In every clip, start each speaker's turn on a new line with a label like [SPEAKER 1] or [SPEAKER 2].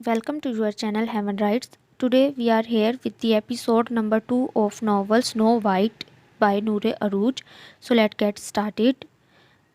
[SPEAKER 1] welcome to your channel Heaven Rights. Today we are here with the episode number 2 of novel Snow White by Noor Arooj. So let's get started.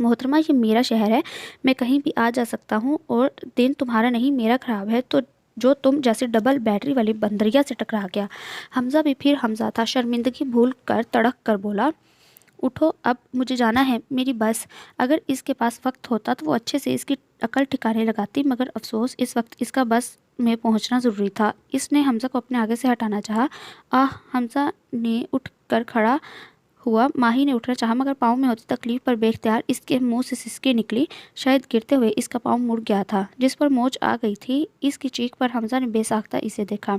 [SPEAKER 1] محترمہ یہ میرا شہر ہے، میں کہیں بھی آ جا سکتا ہوں، اور دن تمہارا نہیں میرا خراب ہے تو جو تم جیسے ڈبل بیٹری والی بندریا سے ٹکرا گیا۔ حمزہ بھی پھر حمزہ تھا، شرمندگی بھول کر تڑک کر بولا، اٹھو اب مجھے جانا ہے، میری بس۔ اگر اس کے پاس وقت ہوتا تو وہ اچھے سے اس کی عقل ٹھکانے لگاتی، مگر افسوس اس وقت اس کا بس میں پہنچنا ضروری تھا۔ اس نے حمزہ کو اپنے آگے سے ہٹانا چاہا۔ حمزہ نے اٹھ کر کھڑا ہوا، ماہی نے اٹھنا چاہا، مگر پاؤں میں ہوتی تکلیف پر بے اختیار اس کے منہ سے سسکی نکلی، شاید گرتے ہوئے اس کا پاؤں مڑ گیا تھا جس پر موچ آ گئی تھی۔ اس کی چیخ پر حمزہ نے بے ساختہ اسے دیکھا۔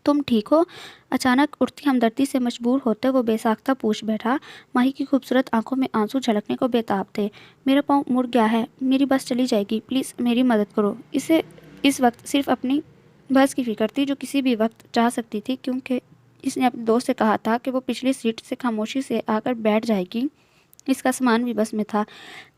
[SPEAKER 1] تم ٹھیک ہو؟ اچانک اٹھتی ہمدردی سے مجبور ہوتے وہ بے ساختہ پوچھ بیٹھا۔ ماہی کی خوبصورت آنکھوں میں آنسو جھلکنے کو بےتاب تھے۔ میرا پاؤں مڑ گیا ہے، میری بس چلی جائے گی، پلیز میری مدد کرو۔ اسے اس وقت صرف اپنی بس کی فکر تھی جو کسی بھی وقت جا سکتی تھی، کیونکہ اس نے اپنے دوست سے کہا تھا کہ وہ پچھلی سیٹ سے خاموشی سے آ کر بیٹھ جائے گی۔ اس کا سامان بھی بس میں تھا۔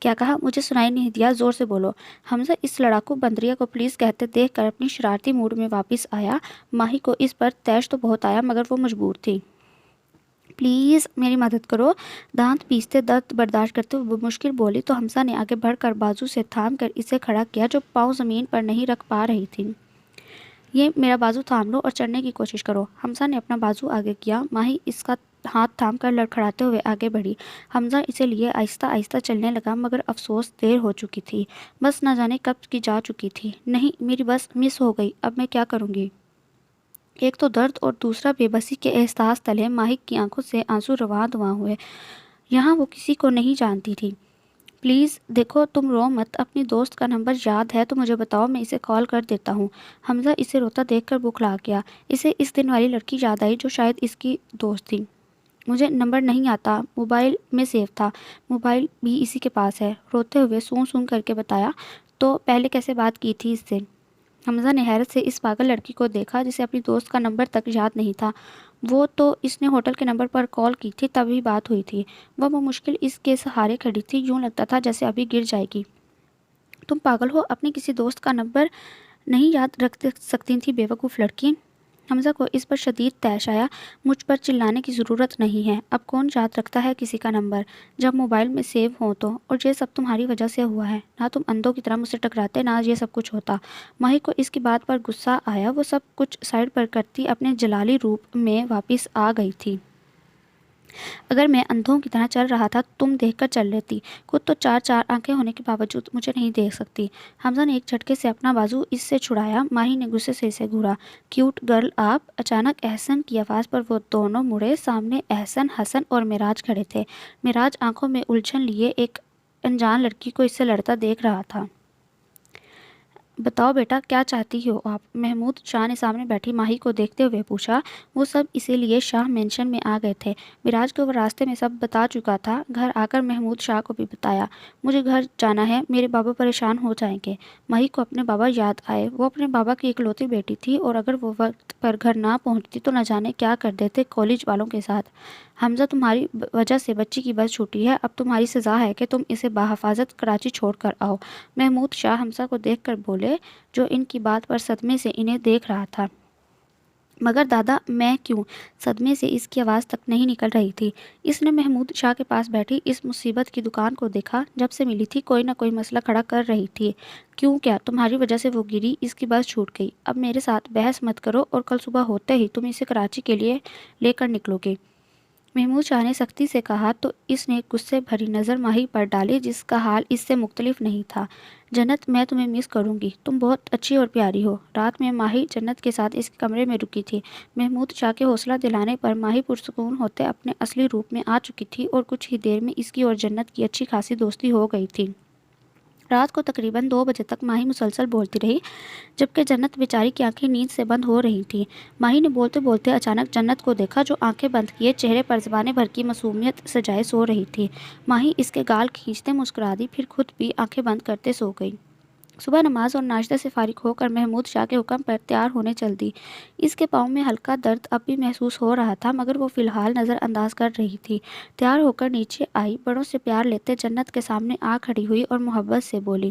[SPEAKER 1] کیا کہا؟ مجھے سنائی نہیں دیا، زور سے بولو۔ حمزہ اس لڑاکو بندریا کو پلیز کہتے دیکھ کر اپنی شرارتی موڈ میں واپس آیا۔ ماہی کو اس پر تیش تو بہت آیا، مگر وہ مجبور تھی۔ پلیز میری مدد کرو، دانت پیستے درد برداشت کرتے ہوئے مشکل بولی تو حمزہ نے آگے بڑھ کر بازو سے تھام کر اسے کھڑا کیا جو پاؤں زمین پر نہیں رکھ پا رہی تھی۔ یہ میرا بازو تھام لو اور چڑھنے کی کوشش کرو۔ حمزہ نے اپنا بازو آگے کیا، ماہی اس کا ہاتھ تھام کر لڑکھڑاتے ہوئے آگے بڑھی۔ حمزہ اسے لیے آہستہ آہستہ چلنے لگا، مگر افسوس دیر ہو چکی تھی، بس نہ جانے کب کی جا چکی تھی۔ نہیں، میری بس مس ہو گئی، اب میں کیا کروں گی؟ ایک تو درد اور دوسرا بے بسی کے احساس تلے ماہی کی آنکھوں سے آنسو رواں دواں ہوئے۔ یہاں وہ کسی کو نہیں جانتی تھی۔ پلیز دیکھو، تم رو مت، اپنی دوست کا نمبر یاد ہے تو مجھے بتاؤ، میں اسے کال کر دیتا ہوں۔ حمزہ اسے روتا دیکھ کر بوکھلا گیا۔ اسے اس دن والی لڑکی یاد آئی جو شاید اس کی دوست تھی۔ مجھے نمبر نہیں آتا، موبائل میں سیو تھا، موبائل بھی اسی کے پاس ہے، روتے ہوئے سون سون کر کے بتایا۔ تو پہلے کیسے بات کی تھی اس سے؟ حمزہ نے حیرت سے اس پاگل لڑکی کو دیکھا جسے اپنی دوست کا نمبر تک یاد نہیں تھا۔ وہ تو اس نے ہوٹل کے نمبر پر کال کی تھی، تبھی بات ہوئی تھی۔ وہ مشکل اس کے سہارے کھڑی تھی، یوں لگتا تھا جیسے ابھی گر جائے گی۔ تم پاگل ہو، اپنے کسی دوست کا نمبر نہیں یاد رکھ سکتی تھی بیوقوف لڑکی؟ حمزہ کو اس پر شدید طیش آیا۔ مجھ پر چلانے کی ضرورت نہیں ہے، اب کون یاد رکھتا ہے کسی کا نمبر جب موبائل میں سیو ہو تو، اور یہ سب تمہاری وجہ سے ہوا ہے، نہ تم اندھوں کی طرح مجھ سے ٹکراتے، نہ یہ سب کچھ ہوتا۔ ماہی کو اس کی بات پر غصہ آیا، وہ سب کچھ سائڈ پر کرتی اپنے جلالی روپ میں واپس آ گئی تھی۔ اگر میں اندھوں کی طرح چل رہا تھا تم دیکھ کر چل لیتی، خود تو چار چار آنکھیں ہونے کے باوجود مجھے نہیں دیکھ سکتی۔ حمزہ نے ایک جھٹکے سے اپنا بازو اس سے چھڑایا۔ ماہی نے غصے سے اسے گھورا۔ کیوٹ گرل آپ! اچانک احسن کی آواز پر وہ دونوں مڑے، سامنے احسن، حسن اور معراج کھڑے تھے۔ معراج آنکھوں میں الجھن لیے ایک انجان لڑکی کو اس سے لڑتا دیکھ رہا تھا۔ بتاؤ بیٹا، کیا چاہتی ہو آپ؟ محمود شاہ نے سامنے بیٹھی ماہی کو دیکھتے ہوئے پوچھا۔ وہ سب اسی لیے شاہ مینشن میں آ گئے تھے، معراج کو وہ راستے میں سب بتا چکا تھا، گھر آ کر محمود شاہ کو بھی بتایا۔ مجھے گھر جانا ہے، میرے بابا پریشان ہو جائیں گے۔ ماہی کو اپنے بابا یاد آئے، وہ اپنے بابا کی اکلوتی بیٹی تھی، اور اگر وہ وقت پر گھر نہ پہنچتی تو نہ جانے کیا کر دیتے کالج والوں کے ساتھ۔ حمزہ تمہاری وجہ سے بچی کی بس چھوٹی ہے، اب تمہاری سزا ہے کہ تم اسے بحفاظت کراچی چھوڑ کر آؤ۔ محمود شاہ حمزہ کو دیکھ کر بولے، جو ان کی بات پر صدمے سے انہیں دیکھ رہا تھا۔ مگر دادا میں کیوں؟ صدمے سے اس کی آواز تک نہیں نکل رہی تھی۔ اس نے محمود شاہ کے پاس بیٹھی اس مصیبت کی دکان کو دیکھا، جب سے ملی تھی کوئی نہ کوئی مسئلہ کھڑا کر رہی تھی۔ کیوں کیا؟ تمہاری وجہ سے وہ گری، اس کی بس چھوٹ گئی۔ اب میرے ساتھ بحث مت کرو، اور کل صبح ہوتے ہی تم اسے کراچی کے لیے لے کر نکلو گے۔ محمود شاہ نے سختی سے کہا تو اس نے غصے بھری نظر ماہی پر ڈالی جس کا حال اس سے مختلف نہیں تھا۔ جنت، میں تمہیں مس کروں گی، تم بہت اچھی اور پیاری ہو۔ رات میں ماہی جنت کے ساتھ اس کے کمرے میں رکی تھی۔ محمود شاہ کے حوصلہ دلانے پر ماہی پرسکون ہوتے اپنے اصلی روپ میں آ چکی تھی، اور کچھ ہی دیر میں اس کی اور جنت کی اچھی خاصی دوستی ہو گئی تھی۔ رات کو تقریباً 2 بجے تک ماہی مسلسل بولتی رہی، جبکہ جنت بیچاری کی آنکھیں نیند سے بند ہو رہی تھیں۔ ماہی نے بولتے بولتے اچانک جنت کو دیکھا جو آنکھیں بند کیے چہرے پر زبانے بھر کی معصومیت سجائے سو رہی تھی۔ ماہی اس کے گال کھینچتے مسکرا دی، پھر خود بھی آنکھیں بند کرتے سو گئی۔ صبح نماز اور ناشتے سے فارغ ہو کر محمود شاہ کے حکم پر تیار ہونے چل دی۔ اس کے پاؤں میں ہلکا درد اب بھی محسوس ہو رہا تھا، مگر وہ فی الحال نظر انداز کر رہی تھی۔ تیار ہو کر نیچے آئی، بڑوں سے پیار لیتے جنت کے سامنے آ کھڑی ہوئی اور محبت سے بولی،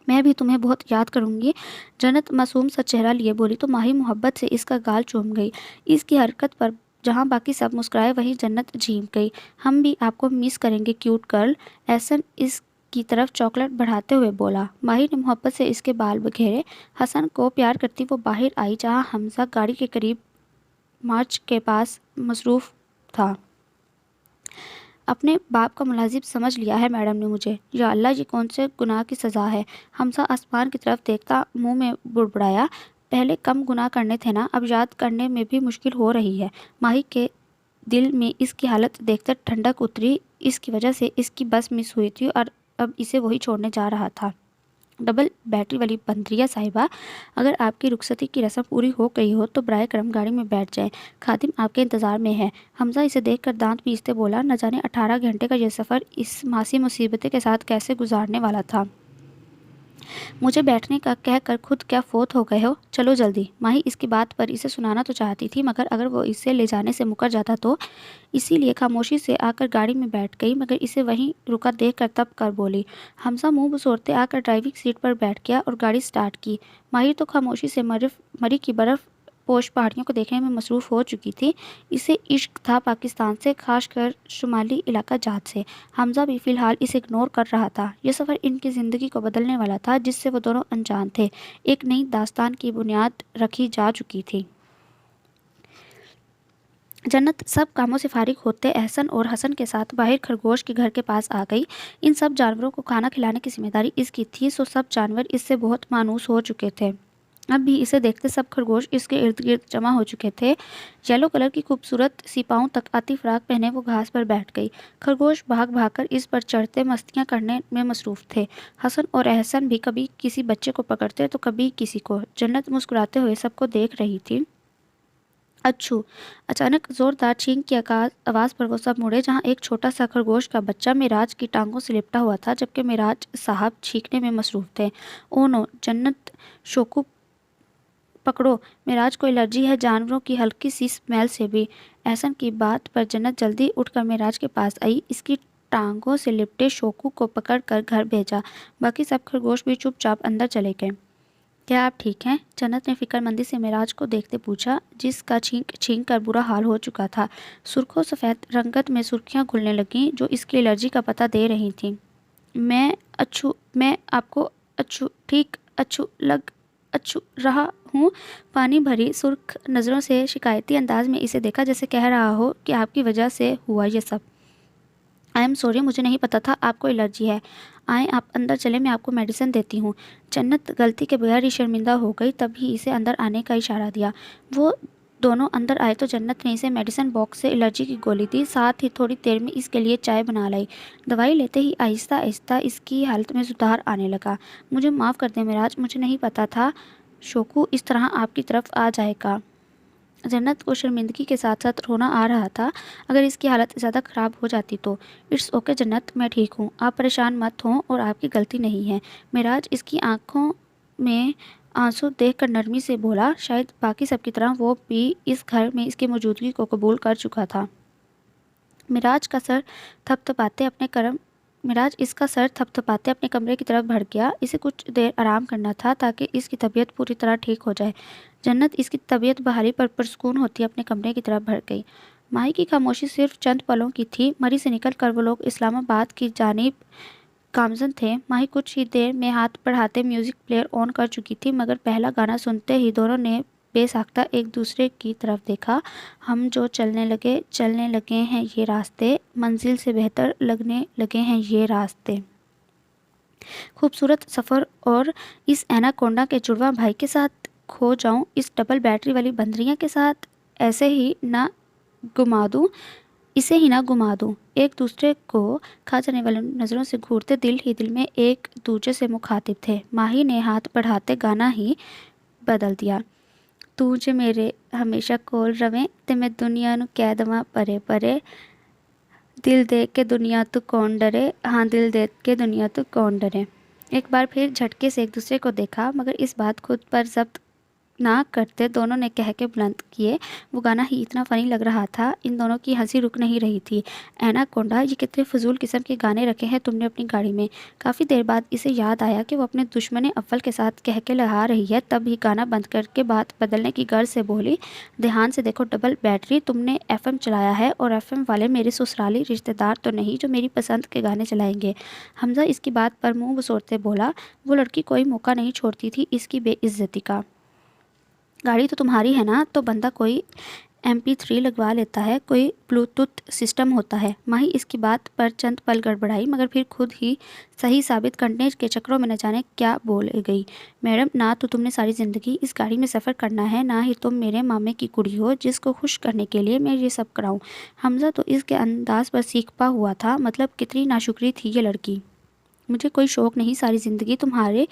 [SPEAKER 1] میں بھی تمہیں بہت یاد کروں گی۔ جنت معصوم سا چہرہ لیے بولی تو ماہی محبت سے اس کا گال چوم گئی۔ اس کی حرکت پر جہاں باقی سب مسکرائے وہیں جنت جھیم گئی۔ ہم بھی آپ کو مس کریں گے کیوٹ گرل، احسن اس کی طرف چاکلیٹ بڑھاتے ہوئے بولا۔ ماہی نے محبت سے اس کے بال بکھیرے۔ حسن کو پیار کرتی وہ باہر آئی جہاں حمزہ گاڑی کے قریب مارچ کے پاس مصروف تھا۔ اپنے باپ کا ملازم سمجھ لیا ہے میڈم نے مجھے، یا اللہ یہ کون سے گناہ کی سزا ہے۔ حمزہ آسمان کی طرف دیکھتا منہ میں بڑبڑایا، پہلے کم گناہ کرنے تھے نا، اب یاد کرنے میں بھی مشکل ہو رہی ہے۔ ماہی کے دل میں اس کی حالت دیکھ کر ٹھنڈک اتری، اس کی وجہ سے اس کی بس مس ہوئی تھی اور اب اسے وہی چھوڑنے جا رہا تھا۔ ڈبل بیٹری والی بندریا صاحبہ، اگر آپ کی رخصتی کی رسم پوری ہو گئی ہو تو برائے کرم گاڑی میں بیٹھ جائیں، خادم آپ کے انتظار میں ہے۔ حمزہ اسے دیکھ کر دانت پیستے بولا، نہ جانے 18 گھنٹے کا یہ سفر اس ماسی مصیبت کے ساتھ کیسے گزارنے والا تھا۔ مجھے بیٹھنے کا کہہ کر خود کیا فوت ہو گئے ہو، چلو جلدی۔ ماہی اس کی بات پر اسے سنانا تو چاہتی تھی مگر اگر وہ اسے لے جانے سے مکر جاتا تو، اسی لیے خاموشی سے آ کر گاڑی میں بیٹھ گئی، مگر اسے وہیں رکا دیکھ کر تب کر بولی۔ حمزہ منہ بسورتے آ کر ڈرائیونگ سیٹ پر بیٹھ گیا اور گاڑی سٹارٹ کی۔ ماہی تو خاموشی سے مری کی برف پوش پہاڑیوں کو دیکھنے میں مصروف ہو چکی تھی۔ اسے عشق تھا پاکستان سے، خاص کر شمالی علاقہ جات سے۔ حمزہ بھی فی الحال اسے اگنور کر رہا تھا۔ یہ سفر ان کی زندگی کو بدلنے والا تھا جس سے وہ دونوں انجان تھے۔ ایک نئی داستان کی بنیاد رکھی جا چکی تھی۔ جنت سب کاموں سے فارغ ہوتے احسن اور حسن کے ساتھ باہر خرگوش کے گھر کے پاس آ گئی۔ ان سب جانوروں کو کھانا کھلانے کی ذمہ داری اس کی تھی، سو سب جانور اس سے بہت مانوس ہو چکے تھے۔ اب بھی اسے دیکھتے سب خرگوش اس کے ارد گرد جمع ہو چکے تھے۔ یلو کلر کی خوبصورت سی پاؤں تک آتی فراق پہنے وہ گھاس پر بیٹھ گئی۔ خرگوش بھاگ بھاگ کر اس پر چڑھتے مستیاں کرنے میں مصروف تھے۔ حسن اور احسن بھی کبھی کسی بچے کو پکڑتے تو کبھی کسی کو۔ جنت مسکراتے ہوئے سب کو دیکھ رہی تھی۔ اچھو! اچانک زوردار چھینک کی آواز پر وہ سب مڑے جہاں ایک چھوٹا سا خرگوش کا بچہ معراج کی ٹانگوں سے لپٹا ہوا تھا، جبکہ معراج صاحب چھینکنے میں مصروف تھے۔ او نو! جنت شوکو پکڑو، معراج کو الرجی ہے جانوروں کی ہلکی سی سمیل سے بھی۔ احسن کی بات پر جنت جلدی اٹھ کر معراج کے پاس آئی، اس کی ٹانگوں سے لپٹے شوکو کو پکڑ کر گھر بھیجا۔ باقی سب خرگوش بھی چپ چاپ اندر چلے گئے۔ کیا آپ ٹھیک ہیں؟ جنت نے فکر مندی سے معراج کو دیکھتے پوچھا، جس کا چھینک چھینک کر برا حال ہو چکا تھا۔ سرخ و سفید رنگت میں سرخیاں کھلنے لگیں جو اس کی الرجی کا پتہ دے رہی تھیں۔ میں آپ کو ٹھیک اچھو رہا ہوں۔ پانی بھری سرخ نظروں سے شکایتی انداز میں اسے دیکھا، جیسے کہہ رہا ہو کہ آپ کی وجہ سے ہوا یہ سب۔ آئی ایم سوری، مجھے نہیں پتا تھا آپ کو الرجی ہے۔ آئیں آپ اندر چلیں، میں آپ کو میڈیسن دیتی ہوں۔ جنت غلطی کے بغیر ہی شرمندہ ہو گئی، تب ہی اسے اندر آنے کا اشارہ دیا۔ وہ دونوں اندر آئے تو جنت نے اسے میڈیسن باکس سے الرجی کی گولی دی، ساتھ ہی تھوڑی دیر میں اس کے لیے چائے بنا لائی۔ دوائی لیتے ہی آہستہ آہستہ اس کی حالت میں سدھار آنے لگا۔ مجھے معاف کر دیں معراج، مجھے نہیں پتا تھا شوکو اس طرح آپ کی طرف آ جائے گا۔ جنت کو شرمندگی کے ساتھ ساتھ رونا آ رہا تھا، اگر اس کی حالت زیادہ خراب ہو جاتی تو۔ اٹس اوکے جنت، میں ٹھیک ہوں، آپ پریشان مت ہوں اور آپ کی غلطی نہیں ہے۔ معراج اس کی آنکھوں میں آنسو دیکھ کر نرمی سے بولا، شاید باقی سب کی طرح وہ بھی اس گھر میں اس کی موجودگی کو قبول کر چکا تھا۔ معراج اس کا سر تھپتھپاتے اپنے کمرے کی طرف بڑھ گیا۔ اسے کچھ دیر آرام کرنا تھا تاکہ اس کی طبیعت پوری طرح ٹھیک ہو جائے۔ جنت اس کی طبیعت بحالی پر پرسکون ہوتی اپنے کمرے کی طرف بڑھ گئی۔ ماہی کی خاموشی صرف چند پلوں کی تھی۔ مری سے نکل کر وہ لوگ اسلام آباد کی جانب گامزن تھے۔ ماہی کچھ ہی دیر میں ہاتھ بڑھاتے میوزک پلیئر آن کر چکی تھی، مگر پہلا گانا سنتے ہی دونوں نے بے ساختہ ایک دوسرے کی طرف دیکھا۔ ہم جو چلنے لگے ہیں یہ راستے، منزل سے بہتر لگنے لگے ہیں یہ راستے۔ خوبصورت سفر اور اس ایناکونڈا کے جڑواں بھائی کے ساتھ کھو جاؤں، اس ڈبل بیٹری والی بندریا کے ساتھ اسے ہی نہ گما دوں۔ ایک دوسرے کو کھا جانے والی نظروں سے گھورتے دل ہی دل میں ایک دوسرے سے مخاطب تھے۔ ماہی نے ہاتھ بڑھاتے گانا ہی بدل دیا۔ تو جے میرے ہمیشہ کول رویں تے میں دنیا نو کہہ دواں پرے پرے، دل دے کے دنیا تو کون ڈرے، ہاں دل دے کے دنیا تو کون ڈرے۔ ایک بار پھر جھٹکے سے ایک دوسرے کو دیکھا، مگر اس بات خود پر ضبط نہ کرتے دونوں نے کہہ کے بلند کیے۔ وہ گانا ہی اتنا فنی لگ رہا تھا، ان دونوں کی ہنسی رک نہیں رہی تھی۔ ایناکونڈا، یہ کتنے فضول قسم کے گانے رکھے ہیں تم نے اپنی گاڑی میں؟ کافی دیر بعد اسے یاد آیا کہ وہ اپنے دشمن اول کے ساتھ کہہ کے لگا رہی ہے، تب ہی گانا بند کر کے بات بدلنے کی غرض سے بولی، دھیان سے دیکھو ڈبل بیٹری، تم نے ایف ایم چلایا ہے اور ایف ایم والے میرے سسرالی رشتے دار تو نہیں جو میری پسند کے گانے چلائیں گے۔ حمزہ اس کی بات پر منہ بسوڑتے بولا، وہ لڑکی کوئی موقع نہیں چھوڑتی تھی اس کی بے عزتی کا۔ گاڑی تو تمہاری ہے نا، تو بندہ کوئی MP3 لگوا لیتا ہے، کوئی بلوٹوتھ سسٹم ہوتا ہے۔ ماہی اس کی بات پر چند پل گڑبڑائی، مگر پھر خود ہی صحیح ثابت کرنے کے چکروں میں نہ جانے کیا بول گئی۔ میڈم، نہ تو تم نے ساری زندگی اس گاڑی میں سفر کرنا ہے، نہ ہی تم میرے مامے کی کڑی ہو جس کو خوش کرنے کے لیے میں یہ سب کراؤں۔ حمزہ تو اس کے انداز پر سیکھپا ہوا تھا، مطلب کتنی ناشکری تھی یہ لڑکی۔ مجھے کوئی شوق نہیں ساری زندگی تمہارے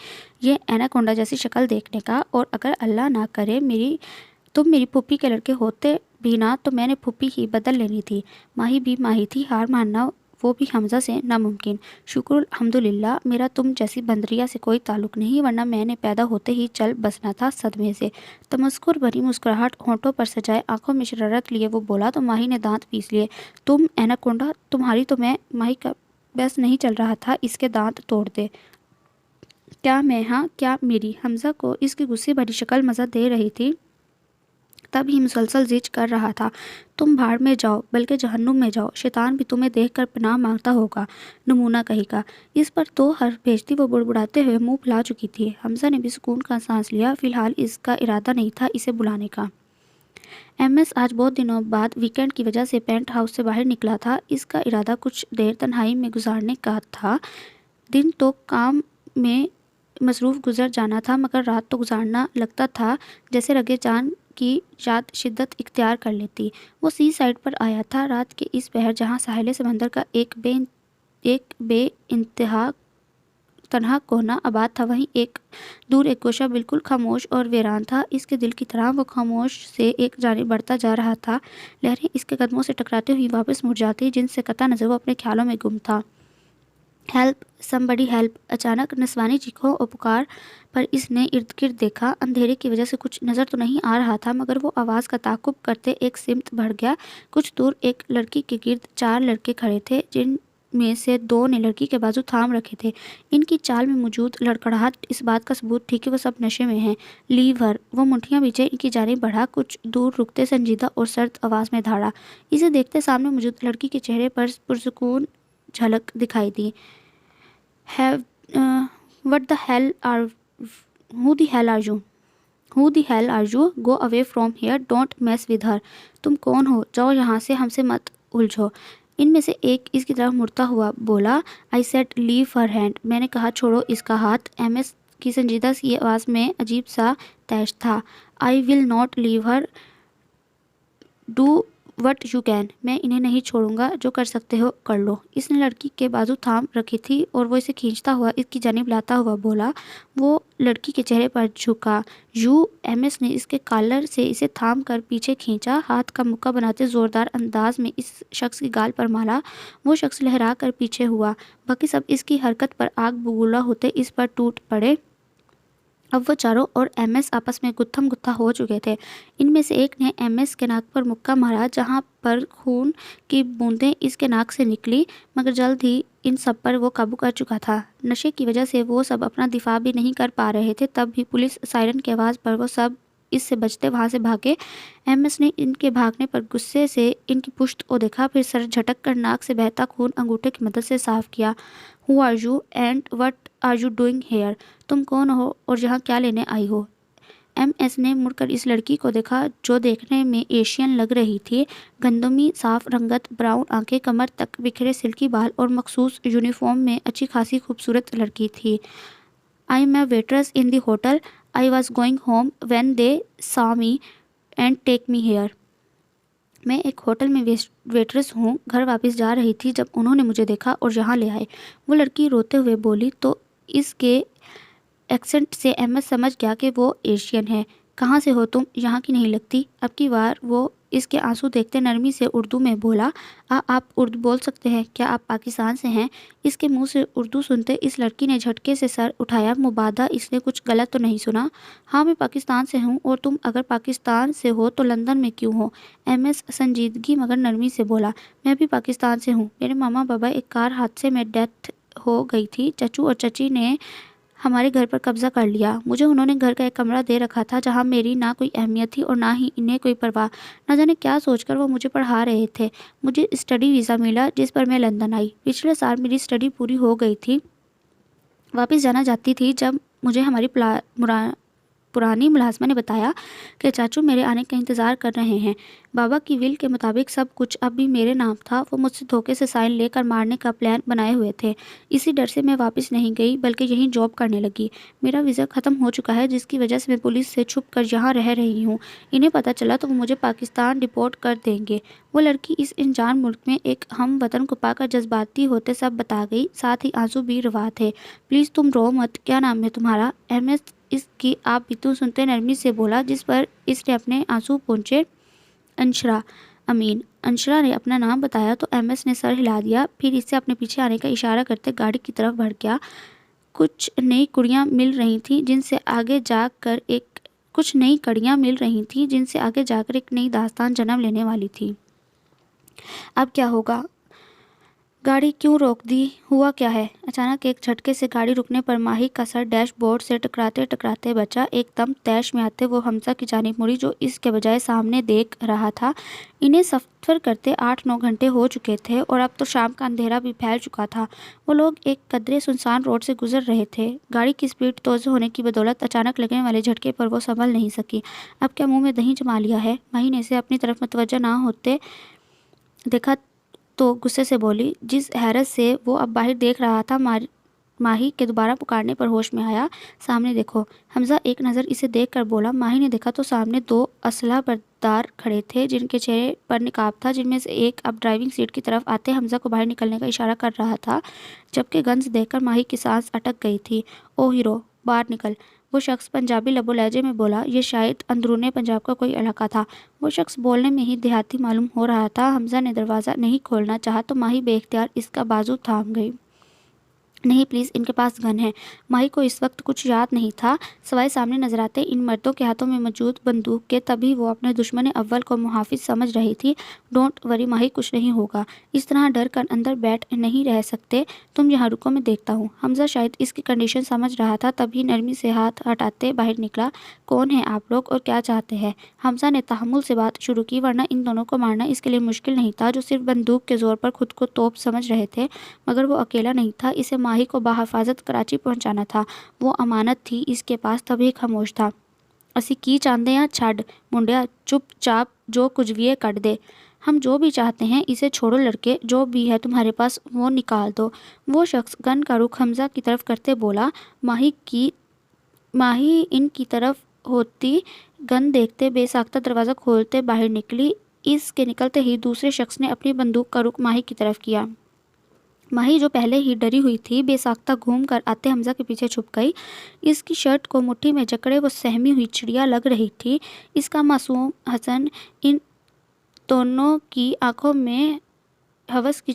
[SPEAKER 1] یہ ایناکونڈا جیسی شکل دیکھنے کا، اور اگر اللہ نہ کرے تم میری پھوپھی کے لڑکے ہوتے بھی نا، تو میں نے پھوپھی ہی بدل لینی تھی۔ ماہی بھی ماہی تھی، ہار ماننا وہ بھی حمزہ سے ناممکن۔ شکر الحمدللہ میرا تم جیسی بندریا سے کوئی تعلق نہیں، ورنہ میں نے پیدا ہوتے ہی چل بسنا تھا صدمے سے۔ تمسخر بھری مسکراہٹ ہونٹوں پر سجائے آنکھوں میں شرارت لیے وہ بولا تو ماہی نے دانت پیس لیے، تم ایناکونڈا، تمہاری تو میں ماہی کا بس نہیں چل رہا تھا، اس کے دانت توڑ دے۔ کیا میں ہاں کیا میری؟ حمزہ کو اس کی غصے بھری شکل مزہ دے رہی تھی، تب ہی مسلسل زج کر رہا تھا، تم بھاڑ میں جاؤ، بلکہ جہنم میں جاؤ، شیطان بھی تمہیں دیکھ کر پناہ مانگتا ہوگا، نمونہ کہیں کا۔ اس پر 2 حرف بھیجتی وہ بڑبڑاتے ہوئے منہ پھلا چکی تھی۔ حمزہ نے بھی سکون کا سانس لیا، فی الحال اس کا ارادہ نہیں تھا اسے بلانے کا۔ MS آج بہت دنوں بعد ویکنڈ کی وجہ سے پینٹ ہاؤس سے باہر نکلا تھا۔ اس کا ارادہ کچھ دیر تنہائی میں گزارنے کا تھا۔ دن تو کام میں مصروف گزر جانا تھا، مگر رات تو گزارنا لگتا تھا جیسے رگے جان کی یاد شدت اختیار کر لیتی۔ وہ سی سائڈ پر آیا تھا، رات کے اس پہر جہاں ساحل سمندر کا ایک بے انتہا تنہا کونا آباد تھا، وہیں دور ایک گوشہ بالکل خاموش اور ویران تھا۔ اس کے دل کی طرح وہ خاموش سے ایک جانب بڑھتا جا رہا تھا، لہریں اس کے قدموں سے ٹکراتے ہوئی واپس مڑ جاتی، جن سے قطع نظر وہ اپنے خیالوں میں گم تھا۔ Help, somebody help! اچانک نسوانی چیخوں اور پکار پر اس نے ارد گرد دیکھا۔ اندھیرے کی وجہ سے کچھ نظر تو نہیں آ رہا تھا، مگر وہ آواز کا تعاقب کرتے ایک سمت بڑھ گیا۔ کچھ دور ایک لڑکی کے گرد 4 لڑکے کھڑے تھے، جن میں سے 2 نے لڑکی کے بازو تھام رکھے تھے۔ ان کی چال میں موجود لڑکھڑاہٹ اس بات کا ثبوت تھی کہ وہ سب نشے میں ہیں۔ لیو ہر! وہ منٹھیاں پیچھے ان کی جانب بڑھا، کچھ دور رکتے سنجیدہ اور سرد آواز میں دھاڑا۔ اسے دیکھتے سامنے موجود لڑکی کے چہرے پر پرسکون جھلک دکھائی دی۔ What the hell are Who the hell are you? Who the hell are you? Go away from here. Don't mess with her. تم کون ہو؟ جاؤ یہاں سے، ہم سے مت الجھو۔ ان میں سے ایک اس کی طرف مڑتا ہوا بولا، I said leave her hand. میں نے کہا چھوڑو اس کا ہاتھ۔ MS کی سنجیدہ سی آواز میں عجیب سا طیش تھا۔ I will not leave her. Do what you can. میں انہیں نہیں چھوڑوں گا، جو کر سکتے ہو کر لو۔ اس نے لڑکی کے بازو تھام رکھی تھی اور وہ اسے کھینچتا ہوا اس کی جانب لاتا ہوا بولا۔ وہ لڑکی کے چہرے پر جھکا۔ MS نے اس کے کالر سے اسے تھام کر پیچھے کھینچا، ہاتھ کا مکہ بناتے زوردار انداز میں اس شخص کی گال پر مالا۔ وہ شخص لہرا کر پیچھے ہوا، باقی سب اس کی حرکت پر آگ بگولا ہوتے اس پر ٹوٹ پڑے۔ اب وہ چاروں اور MS آپس میں گتھم گتھا ہو چکے تھے۔ ان میں سے ایک نے MS کے ناک پر مکہ مارا، جہاں پر خون کی بوندیں اس کے ناک سے نکلی، مگر جلد ہی ان سب پر وہ قابو کر چکا تھا۔ نشے کی وجہ سے وہ سب اپنا دفاع بھی نہیں کر پا رہے تھے، تب بھی پولیس سائرن کی آواز پر وہ سب اس سے بچتے وہاں سے بھاگے۔ MS نے ان کے بھاگنے پر غصے سے ان کی پشت کو دیکھا، پھر سر جھٹک کر ناک سے بہتا خون انگوٹھے کی مدد سے صاف کیا۔ Who are you and what are you doing here? تم کون ہو اور یہاں کیا لینے آئی ہو؟ MS نے مڑ کر اس لڑکی کو دیکھا، جو دیکھنے میں ایشین لگ رہی تھی۔ گندمی صاف رنگت، براؤن آنکھیں، کمر تک بکھرے سلکی بال اور مخصوص یونیفارم میں اچھی خاصی خوبصورت لڑکی تھی۔ I'm a waitress in the hotel. I was going home when they saw me and take me here. میں ایک ہوٹل میں ویٹرس ہوں، گھر واپس جا رہی تھی جب انہوں نے مجھے دیکھا اور یہاں لے آئے۔ وہ لڑکی روتے ہوئے بولی، تو اس کے ایکسنٹ سے MS سمجھ گیا کہ وہ ایشین ہے۔ کہاں سے ہو تم؟ یہاں کی نہیں لگتی۔ اب کی بار وہ اس کے آنسو دیکھتے نرمی سے اردو میں بولا، آپ اردو بول سکتے ہیں کیا؟ آپ پاکستان سے ہیں؟ اس کے منہ سے اردو سنتے اس لڑکی نے جھٹکے سے سر اٹھایا۔ مبادہ اس نے کچھ غلط تو نہیں سنا؟ ہاں میں پاکستان سے ہوں، اور تم اگر پاکستان سے ہو تو لندن میں کیوں ہو؟ ایم ایس سنجیدگی مگر نرمی سے بولا، میں بھی پاکستان سے ہوں، میرے ماما بابا ایک کار حادثے میں ڈیتھ ہو گئی تھی، چچو اور چچی نے ہمارے گھر پر قبضہ کر لیا، مجھے انہوں نے گھر کا ایک کمرہ دے رکھا تھا جہاں میری نہ کوئی اہمیت تھی اور نہ ہی انہیں کوئی پرواہ، نہ جانے کیا سوچ کر وہ مجھے پڑھا رہے تھے، مجھے اسٹڈی ویزا ملا جس پر میں لندن آئی، پچھلے سال میری اسٹڈی پوری ہو گئی تھی، واپس جانا چاہتی تھی جب مجھے ہماری پرانی ملازمہ نے بتایا کہ چاچو میرے آنے کا انتظار کر رہے ہیں، بابا کی ول کے مطابق سب کچھ اب بھی میرے نام تھا، وہ مجھ سے دھوکے سے سائن لے کر مارنے کا پلان بنائے ہوئے تھے، اسی ڈر سے میں واپس نہیں گئی بلکہ یہیں جاب کرنے لگی، میرا ویزا ختم ہو چکا ہے جس کی وجہ سے میں پولیس سے چھپ کر یہاں رہ رہی ہوں، انہیں پتہ چلا تو وہ مجھے پاکستان ڈپورٹ کر دیں گے۔ وہ لڑکی اس انجان ملک میں ایک ہم وطن کو پا کر جذباتی ہوتے سب بتا گئی، ساتھ ہی آنسو بھی روا تھے۔ پلیز تم رو مت، کیا نام ہے تمہارا؟ ایم ایس اس کی آپ بیتوں سنتے نرمی سے بولا، جس پر اس نے اپنے آنسو پونچھے۔ انشرا امین۔ انشرا نے اپنا نام بتایا تو ایم ایس نے سر ہلا دیا، پھر اس سے اپنے پیچھے آنے کا اشارہ کرتے گاڑی کی طرف بڑھ گیا۔ کچھ نئی کڑیاں مل رہی تھیں جن سے آگے جا کر ایک نئی داستان جنم لینے والی تھی۔ اب کیا ہوگا؟ گاڑی کیوں روک دی؟ ہوا کیا ہے؟ اچانک ایک جھٹکے سے گاڑی رکنے پر ماہی کا سر ڈیش بورڈ سے ٹکراتے بچا، ایک دم طیش میں آتے وہ حمزہ کی جانب مڑی جو اس کے بجائے سامنے دیکھ رہا تھا۔ انہیں سفر کرتے 8-9 گھنٹے ہو چکے تھے اور اب تو شام کا اندھیرا بھی پھیل چکا تھا، وہ لوگ ایک قدرے سنسان روڈ سے گزر رہے تھے، گاڑی کی سپیڈ تیز ہونے کی بدولت اچانک لگنے والے جھٹکے پر وہ سنبھل نہیں سکی۔ اب کیا منہ میں دہی جما لیا ہے؟ ماہی نے اسے اپنی طرف متوجہ نہ ہوتے دیکھا تو غصے سے بولی، جس حیرت سے وہ اب باہر دیکھ رہا تھا ماہی کے دوبارہ پکارنے پر ہوش میں آیا۔ سامنے دیکھو۔ حمزہ ایک نظر اسے دیکھ کر بولا۔ ماہی نے دیکھا تو سامنے 2 اسلحہ بردار کھڑے تھے جن کے چہرے پر نقاب تھا، جن میں سے ایک اب ڈرائیونگ سیٹ کی طرف آتے حمزہ کو باہر نکلنے کا اشارہ کر رہا تھا، جبکہ گنز دیکھ کر ماہی کی سانس اٹک گئی تھی۔ او ہیرو، باہر نکل، وہ شخص پنجابی لب و لہجے میں بولا، یہ شاید اندرون پنجاب کا کوئی علاقہ تھا، وہ شخص بولنے میں ہی دیہاتی معلوم ہو رہا تھا۔ حمزہ نے دروازہ نہیں کھولنا چاہا تو ماہی بے اختیار اس کا بازو تھام گئی۔ نہیں پلیز، ان کے پاس گن ہے۔ ماہی کو اس وقت کچھ یاد نہیں تھا سوائے سامنے نظر آتے ان مردوں کے ہاتھوں میں موجود بندوق کے، تبھی وہ اپنے دشمن اول کو محافظ سمجھ رہی تھی۔ ڈونٹ وری ماہی، کچھ نہیں ہوگا، اس طرح ڈر کر اندر بیٹھ نہیں رہ سکتے، تم یہاں رکو، میں دیکھتا ہوں۔ حمزہ شاید اس کی کنڈیشن سمجھ رہا تھا، تبھی نرمی سے ہاتھ ہٹاتے باہر نکلا۔ کون ہیں آپ لوگ اور کیا چاہتے ہیں؟ حمزہ نے تحمل سے بات شروع کی، ورنہ ان دونوں کو مارنا اس کے لیے مشکل نہیں تھا جو صرف بندوق کے زور پر خود کو توپ سمجھ رہے تھے، مگر وہ اکیلا نہیں تھا، اسے ماہی کو بحفاظت کراچی پہنچانا تھا، وہ امانت تھی اس کے پاس، تبھی خاموش تھا۔ اسی کی چاندے ہاں، چھڈ منڈیا، چپ چاپ جو کچھ بھی ہے کٹ دے، ہم جو بھی چاہتے ہیں، اسے چھوڑو لڑکے، جو بھی ہے تمہارے پاس وہ نکال دو۔ وہ شخص گن کا رخ حمزہ کی طرف کرتے بولا۔ ماہی ان کی طرف ہوتی گن دیکھتے بے ساختہ دروازہ کھولتے باہر نکلی، اس کے نکلتے ہی دوسرے شخص نے اپنی بندوق کا رخ ماہی کی طرف کیا۔ ماہی جو پہلے ہی ڈری ہوئی تھی بے ساختہ گھوم کر آتے حمزہ کے پیچھے چھپ گئی، اس کی شرٹ کو مٹھی میں جکڑے وہ سہمی ہوئی چڑیا لگ رہی تھی، اس کا معصوم حسن ان دونوں کی آنکھوں میں ہوس کی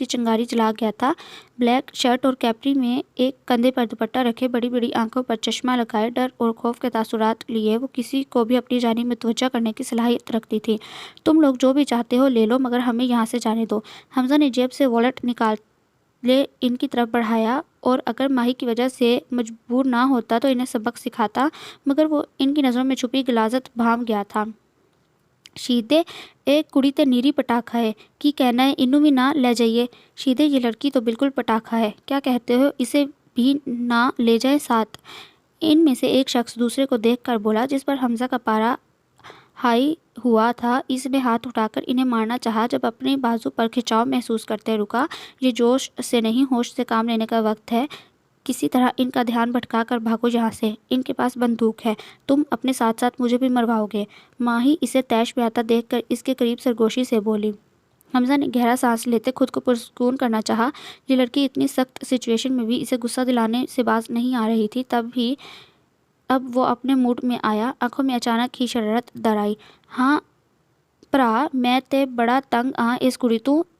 [SPEAKER 1] چنگاری جلا گیا تھا۔ بلیک شرٹ اور کیپری میں ایک کندھے پر دوپٹہ رکھے، بڑی بڑی آنکھوں پر چشمہ لگائے، ڈر اور خوف کے تاثرات لیے وہ کسی کو بھی اپنی جانب متوجہ کرنے کی صلاحیت رکھتی تھی۔ تم لوگ جو بھی چاہتے ہو لے لو، مگر ہمیں یہاں سے جانے دو۔ حمزہ نے جیب سے والیٹ نکالے ان کی طرف بڑھایا، اور اگر ماہی کی وجہ سے مجبور نہ ہوتا تو انہیں سبق سکھاتا، مگر وہ ان کی نظروں میں چھپی غلاظت بھانپ گیا تھا۔ شیدے ایک کڑی تے نیری پٹاخا ہے، کی کہنا ہے انہوں بھی نہ لے جائیے؟ شیدے یہ لڑکی تو بالکل پٹاخا ہے، کیا کہتے ہو، اسے بھی نہ لے جائے ساتھ؟ ان میں سے ایک شخص دوسرے کو دیکھ کر بولا، جس پر حمزہ کا پارا ہائی ہوا تھا۔ اس نے ہاتھ اٹھا کر انہیں مارنا چاہا، جب اپنے بازو پر کھچاؤ محسوس کرتے رکا۔ یہ جوش سے نہیں، ہوش سے کام لینے کا وقت ہے، کسی طرح ان کا دھیان بھٹکا کر بھاگو یہاں سے، ان کے پاس بندوق ہے، تم اپنے ساتھ ساتھ مجھے بھی مرواؤ گے۔ ماہی اسے طیش میں آتا دیکھ کر اس کے قریب سرگوشی سے بولی۔ حمزہ نے گہرا سانس لیتے خود کو پرسکون کرنا چاہا۔ یہ لڑکی اتنی سخت سچویشن میں بھی اسے غصہ دلانے سے باز نہیں آ رہی تھی، اب وہ اپنے موڈ میں آیا۔ آنکھوں میں اچانک ہی شرارت در آئی۔ ہاں ਭਰਾ ਮੈਂ ਤੇ ਬੜਾ ਤੰਗ ਆ ਇਸ ਕੁੜੀ ਤੋਂ,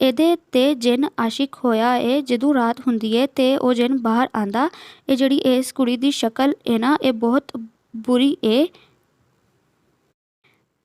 [SPEAKER 1] ਇਹਦੇ ਤੇ ਜਿਨ ਆਸ਼ਿਕ ਹੋਇਆ ਏ, ਜਦੋਂ ਰਾਤ ਹੁੰਦੀ ਏ ਤੇ ਉਹ ਜਿਨ ਬਾਹਰ ਆਂਦਾ। ਇਹ ਜਿਹੜੀ ਇਸ ਕੁੜੀ ਦੀ ਸ਼ਕਲ ਏ ਨਾ, ਇਹ ਬਹੁਤ ਬੁਰੀ ਏ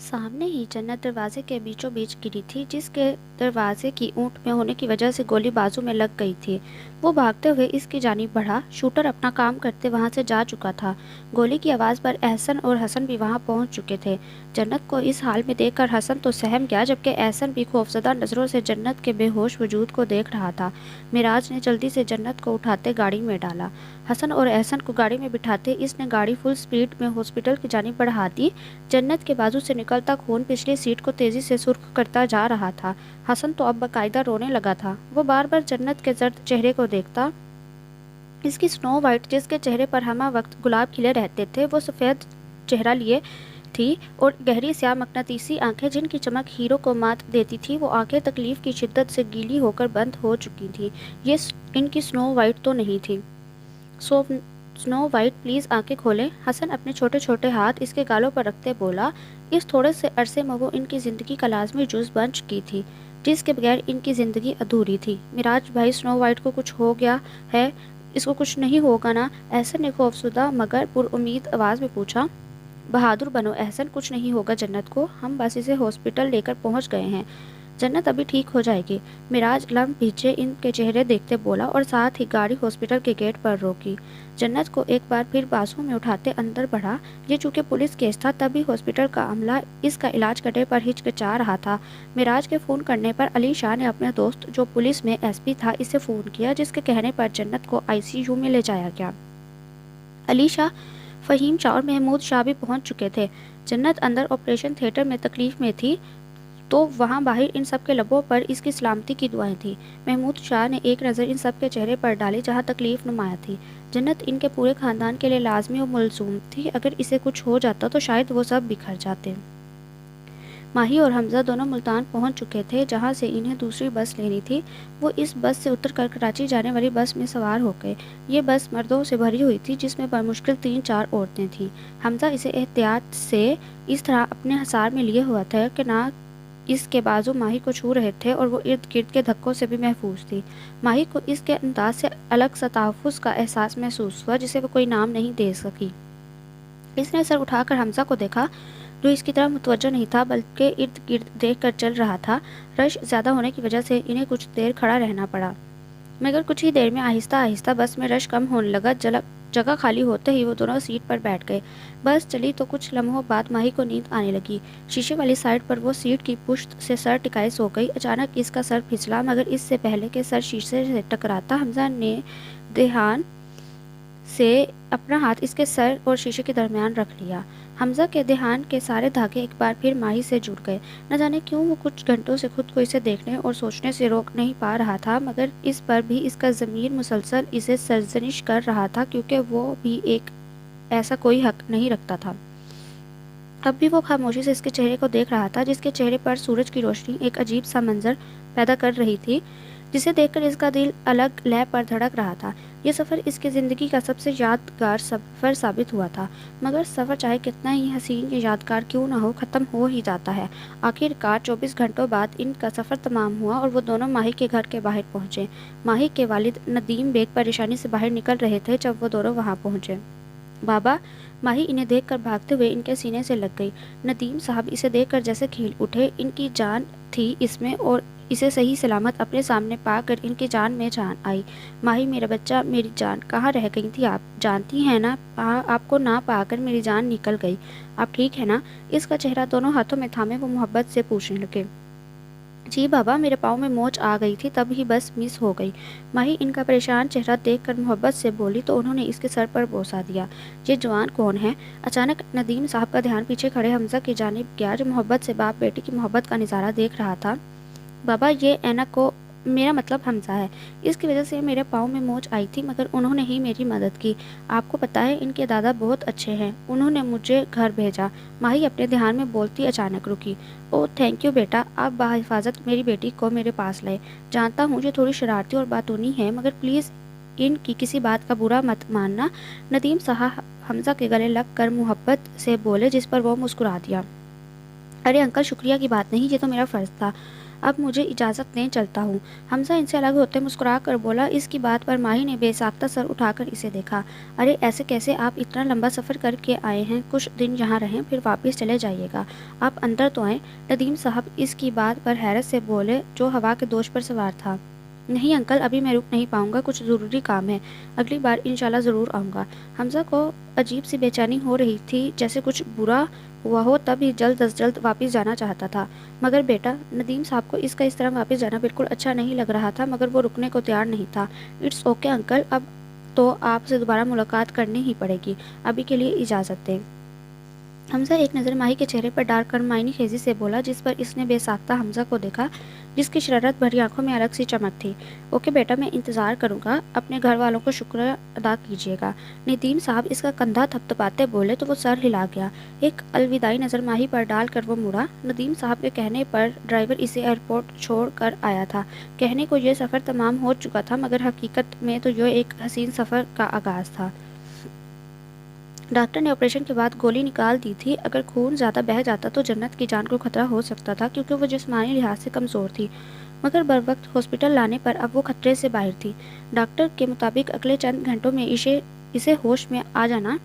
[SPEAKER 1] سامنے ہی جنت دروازے کے بیچوں بیچ گری تھی، جس کے دروازے کی اونٹ میں ہونے کی وجہ سے گولی بازو میں لگ گئی تھی۔ وہ بھاگتے ہوئے اس کی جانب بڑھا۔ شوٹر اپنا کام کرتے وہاں سے جا چکا تھا۔ گولی کی آواز پر احسن اور حسن بھی وہاں پہنچ چکے تھے۔ جنت کو اس حال میں دیکھ کر حسن تو سہم گیا، جبکہ احسن بھی خوفزدہ نظروں سے جنت کے بے ہوش وجود کو دیکھ رہا تھا۔ معراج نے جلدی سے جنت کو اٹھاتے گاڑی میں ڈالا۔ حسن اور احسن کو گاڑی میں بٹھاتے اس نے گاڑی فل سپیڈ میں ہاسپٹل کی جانب بڑھا دی۔ جنت کے بازو سے نکلتا خون پچھلی سیٹ کو تیزی سے سرخ کرتا جا رہا تھا۔ حسن تو اب باقاعدہ رونے لگا تھا۔ وہ بار بار جنت کے زرد چہرے کو دیکھتا۔ اس کی سنو وائٹ، جس کے چہرے پر ہمہ وقت گلاب کھلے رہتے تھے، وہ سفید چہرہ لیے تھی اور گہری سیاہ مقناطیسی آنکھیں جن کی چمک ہیرو کو مات دیتی تھی، وہ آنکھیں تکلیف کی شدت سے گیلی ہو کر بند ہو چکی تھی۔ یہ ان کی سنو وائٹ تو نہیں تھی۔ سنو وائٹ پلیز آنکھیں کھولیں۔ حسن اپنے چھوٹے چھوٹے ہاتھ اس کے گالوں پر رکھتے بولا۔ اس تھوڑے سے عرصے میں وہ ان کی زندگی کا لازمی جز بن چکی تھی، جس کے بغیر ان کی زندگی ادھوری تھی۔ معراج بھائی، سنو وائٹ کو کچھ ہو گیا ہے؟ اس کو کچھ نہیں ہوگا نا؟ احسن نے خوفزدہ مگر پر امید آواز میں پوچھا۔ بہادر بنو احسن، کچھ نہیں ہوگا جنت کو، ہم بس اسے ہاسپٹل لے کر پہنچ گئے ہیں، جنت ابھی ٹھیک ہو جائے گی۔ معراج لمح پیچھے ان کے چہرے دیکھتے بولا اور ساتھ ہی گاڑی ہاسپٹل کے گیٹ پر روکی۔ جنت کو ایک بار پھر بازو میں اٹھاتے اندر بڑھا۔ یہ چونکہ پولیس کیس تھا، تب بھی ہاسپٹل کا عملہ اس کا علاج کرنے پر ہچکچا رہا تھا۔ معراج کے فون کرنے پر علی شاہ نے اپنے دوست جو پولیس میں ایس پی تھا اسے فون کیا، جس کے کہنے پر جنت کو آئی سی یو میں لے جایا گیا۔ علی شاہ، فہیم شاہ اور محمود شاہ بھی پہنچ چکے تھے۔ جنت اندر آپریشن تھیٹر میں تکلیف میں تھی، تو وہاں باہر ان سب کے لبوں پر اس کی سلامتی کی دعائیں تھیں۔ محمود شاہ نے ایک نظر ان سب کے چہرے پر ڈالی جہاں تکلیف نمایاں تھی۔ جنت ان کے پورے خاندان کے لیے لازمی و ملزوم تھی، اگر اسے کچھ ہو جاتا تو شاید وہ سب بکھر جاتے۔ ماہی اور حمزہ دونوں ملتان پہنچ چکے تھے، جہاں سے انہیں دوسری بس لینی تھی۔ وہ اس بس سے اتر کر کراچی جانے والی بس میں سوار ہو گئے۔ یہ بس مردوں سے بھری ہوئی تھی، جس میں بمشکل 3-4 عورتیں تھیں۔ حمزہ اسے احتیاط سے اس طرح اپنے حصار میں لیے ہوا تھا کہ نہ اس کے بازو ماہی کو چھو رہے تھے اور وہ ارد گرد کے دھکوں سے بھی محفوظ تھی۔ ماہی کو اس کے انداز سے الگ سا تحفظ کا احساس محسوس ہوا، جسے وہ کوئی نام نہیں دے سکی۔ اس نے سر اٹھا کر حمزہ کو دیکھا، جو اس کی طرف متوجہ نہیں تھا بلکہ ارد گرد دیکھ کر چل رہا تھا۔ رش زیادہ ہونے کی وجہ سے انہیں کچھ دیر کھڑا رہنا پڑا، مگر کچھ ہی دیر میں آہستہ آہستہ بس میں رش کم ہونے لگا۔ جگہ خالی ہوتے ہی وہ دونوں سیٹ پر بیٹھ گئے۔ بس چلی تو کچھ لمحوں بعد ماہی کو نیند آنے لگی۔ شیشے والی سائیڈ پر وہ سیٹ کی پشت سے سر ٹکائے سو گئی۔ اچانک اس کا سر پھسلا، مگر اس سے پہلے کہ سر شیشے سے ٹکراتا، حمزہ نے دھیان سے اپنا ہاتھ اس کے سر اور شیشے کے درمیان رکھ لیا۔ حمزہ کے دھیان کے سارے دھاگے ایک بار پھر ماہی سے جڑ گئے۔ نہ جانے کیوں وہ کچھ گھنٹوں سے خود کو اسے دیکھنے اور سوچنے سے روک نہیں پا رہا تھا، مگر اس پر بھی اس کا ضمیر مسلسل اسے سرزنش کر رہا تھا، کیونکہ وہ بھی ایک ایسا کوئی حق نہیں رکھتا تھا۔ اب بھی وہ خاموشی سے اس کے چہرے کو دیکھ رہا تھا، جس کے چہرے پر سورج کی روشنی ایک عجیب سا منظر پیدا کر رہی تھی، جسے دیکھ کر اس کا دل الگ لے پر دھڑک رہا تھا۔ یہ سفر اس کی زندگی کا سب سے یادگار سفر ثابت ہوا تھا، مگر سفر چاہے کتنا ہی حسین یا یادگار کیوں نہ ہو، ختم ہو ہی جاتا ہے۔ آخر کار 24 گھنٹوں بعد ان کا سفر تمام ہوا اور وہ دونوں ماہی کے گھر کے باہر پہنچے۔ ماہی کے والد ندیم بیگ پریشانی سے باہر نکل رہے تھے جب وہ دونوں وہاں پہنچے۔ بابا! ماہی انہیں دیکھ کر بھاگتے ہوئے ان کے سینے سے لگ گئی۔ ندیم صاحب اسے دیکھ کر جیسے کھیل اٹھے، ان کی جان تھی اس میں اور اسے صحیح سلامت اپنے سامنے پا کر ان کی جان میں جان آئی۔ ماہی، میرا بچہ، میری جان، کہاں رہ گئی تھی آپ؟ جانتی ہیں نا، آپ کو نہ پا کر میری جان نکل گئی۔ آپ ٹھیک ہے نا؟ اس کا چہرہ دونوں ہاتھوں میں تھامے وہ محبت سے پوچھنے لگے۔ جی بابا، میرے پاؤں میں موچ آ گئی تھی، تب ہی بس مس ہو گئی۔ ماہی ان کا پریشان چہرہ دیکھ کر محبت سے بولی تو انہوں نے اس کے سر پر بوسہ دیا۔ یہ جوان کون ہے؟ اچانک ندیم صاحب کا دھیان پیچھے کھڑے حمزہ کی جانب گیا، جو محبت سے باپ بیٹی کی محبت کا نظارہ دیکھ رہا تھا۔ بابا، یہ اینک کو میرا مطلب حمزہ ہے، اس کی وجہ سے میرے پاؤں میں موچ آئی تھی، مگر انہوں نے ہی میری مدد کی۔ آپ کو پتہ ہے ان کے دادا بہت اچھے ہیں، انہوں نے مجھے گھر بھیجا۔ ماہی اپنے دھیان میں بولتی اچانک رکی۔ اوہ تھینک یو بیٹا، آپ بحفاظت میری بیٹی کو میرے پاس لائے۔ جانتا ہوں یہ تھوڑی شرارتی اور باتونی ہے، مگر پلیز ان کی کسی بات کا برا مت ماننا۔ ندیم صاحب حمزہ کے گلے لگ کر محبت سے بولے، جس پر وہ مسکرا دیا۔ ارے انکل، شکریہ کی بات نہیں، یہ تو میرا فرض تھا۔ اب مجھے اجازت دیں چلتا ہوں۔ حمزہ ان سے الگ ہوتے مسکرا کر بولا۔ اس کی بات پر ماہی نے بے ساختہ سر اٹھا کر اسے دیکھا۔ ارے ایسے کیسے؟ آپ اتنا لمبا سفر کر کے آئے ہیں، کچھ دن یہاں رہیں پھر واپس چلے جائیے گا۔ آپ اندر تو آئیں۔ ندیم صاحب اس کی بات پر حیرت سے بولے جو ہوا کے دوش پر سوار تھا۔ نہیں انکل، ابھی میں رک نہیں پاؤں گا، کچھ ضروری کام ہے، اگلی بار انشاءاللہ ضرور آؤں گا۔ حمزہ کو عجیب سی بے چینی ہو رہی تھی، جیسے کچھ برا ہوا ہو تب ہی جلد از جلد واپس جانا چاہتا تھا۔ مگر بیٹا، ندیم صاحب کو اس طرح واپس جانا بالکل اچھا نہیں لگ رہا تھا، مگر وہ رکنے کو تیار نہیں تھا۔ اٹس اوکے انکل، اب تو آپ سے دوبارہ ملاقات کرنی ہی پڑے گی، ابھی کے لیے اجازت دیں۔ حمزہ ایک نظر ماہی کے چہرے پر ڈال کر معنی خیزی سے بولا، جس پر اس نے بے ساختہ حمزہ کو دیکھا جس کی شرارت بھری آنکھوں میں الگ سی چمک تھی۔ اوکے بیٹا، میں انتظار کروں گا، اپنے گھر والوں کو شکریہ ادا کیجیے گا۔ ندیم صاحب اس کا کندھا تھپتھپاتے بولے تو وہ سر ہلا گیا۔ ایک الوداعی نظر ماہی پر ڈال کر وہ مڑا۔ ندیم صاحب کے کہنے پر ڈرائیور اسے ایئرپورٹ چھوڑ کر آیا تھا۔ کہنے کو یہ سفر تمام ہو چکا تھا، مگر حقیقت میں تو یہ ایک حسین سفر کا آغاز تھا۔ ڈاکٹر نے آپریشن کے بعد گولی نکال دی تھی، اگر خون زیادہ بہہ جاتا تو جنت کی جان کو خطرہ ہو سکتا تھا، کیونکہ وہ جسمانی لحاظ سے کمزور تھی، مگر بروقت ہاسپٹل لانے پر اب وہ خطرے سے باہر تھی۔ ڈاکٹر کے مطابق اگلے چند گھنٹوں میں اسے ہوش میں آ جانا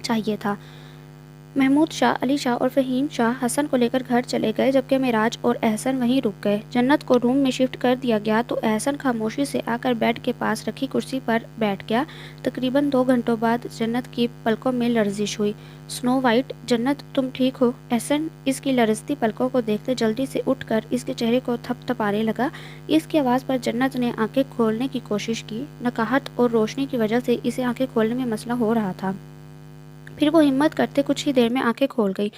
[SPEAKER 1] چاہیے تھا۔ محمود شاہ، علی شاہ اور فہیم شاہ حسن کو لے کر گھر چلے گئے، جبکہ معراج اور احسن وہیں رک گئے۔ جنت کو روم میں شفٹ کر دیا گیا تو احسن خاموشی سے آ کر بیڈ کے پاس رکھی کرسی پر بیٹھ گیا۔ تقریباً 2 گھنٹوں بعد جنت کی پلکوں میں لرزش ہوئی۔ سنو وائٹ، جنت تم ٹھیک ہو؟ احسن اس کی لرزتی پلکوں کو دیکھتے جلدی سے اٹھ کر اس کے چہرے کو تھپ تھپانے لگا۔ اس کی آواز پر جنت نے آنکھیں کھولنے کی کوشش کی۔ نقاہت اور روشنی کی وجہ سے اسے آنکھیں کھولنے میں مسئلہ ہو رہا تھا۔ پھر وہ ہمت کرتے کچھ ہی دیر میں آنکھیں کھول گئی۔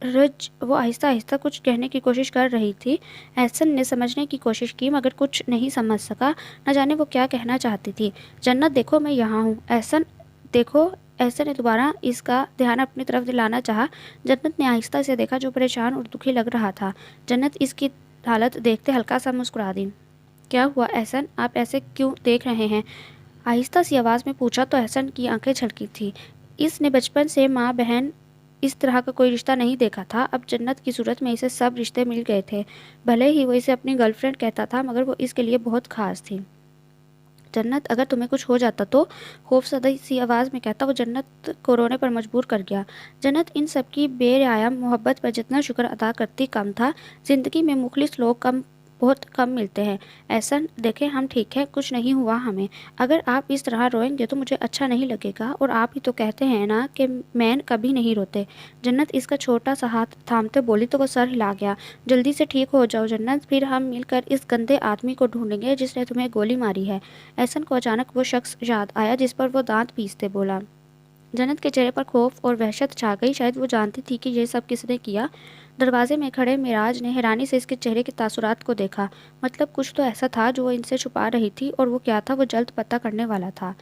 [SPEAKER 1] رج وہ آہستہ آہستہ کچھ کہنے کی کوشش کر رہی تھی۔ احسن نے سمجھنے کی کوشش کی مگر کچھ نہیں سمجھ سکا، نہ جانے وہ کیا کہنا چاہتی تھی۔ جنت دیکھو، میں یہاں ہوں۔ احسن دیکھو، احسن نے دوبارہ اس کا دھیان اپنی طرف دلانا چاہا۔ جنت نے آہستہ اسے دیکھا جو پریشان اور دکھی لگ رہا تھا۔ جنت اس کی حالت دیکھتے ہلکا سا مسکرا دی۔ کیا ہوا احسن، آپ ایسے کیوں دیکھ رہے ہیں؟ آہستہ سی آواز میں پوچھا تو احسن کی آنکھیں چھلکی تھی۔ اس نے بچپن سے ماں بہن اس طرح کا کوئی رشتہ نہیں دیکھا تھا۔ اب جنت کی صورت میں اسے سب رشتے مل گئے تھے، بھلے ہی وہ اسے اپنی گرل فرینڈ کہتا تھا، مگر وہ اس کے لیے بہت خاص تھی۔ جنت اگر تمہیں کچھ ہو جاتا تو؟ خوفزدہ سی آواز میں کہتا وہ جنت کو رونے پر مجبور کر گیا۔ جنت ان سب کی بے رعایا محبت پر جتنا شکر ادا کرتی کم تھا۔ زندگی میں مخلص لوگ بہت کم ملتے ہیں۔ احسن دیکھیں، ہم ٹھیک ہیں، کچھ نہیں ہوا ہمیں۔ اگر آپ اس طرح روئیں گے تو مجھے اچھا نہیں لگے گا، اور آپ ہی تو کہتے ہیں نا کہ مین کبھی نہیں روتے۔ جنت اس کا چھوٹا سا ہاتھ تھامتے بولی تو وہ سر ہلا گیا۔ جلدی سے ٹھیک ہو جاؤ جنت، پھر ہم مل کر اس گندے آدمی کو ڈھونڈیں گے جس نے تمہیں گولی ماری ہے۔ احسن کو اچانک وہ شخص یاد آیا جس پر وہ دانت پیستے بولا۔ جنت کے چہرے پر خوف اور وحشت چھا گئی، شاید وہ جانتی تھی کہ یہ سب کس نے کیا۔ دروازے میں کھڑے معراج نے حیرانی سے اس کے چہرے کے تاثرات کو دیکھا۔ مطلب کچھ تو ایسا تھا جو وہ ان سے چھپا رہی تھی، اور وہ کیا تھا وہ جلد پتہ کرنے والا تھا۔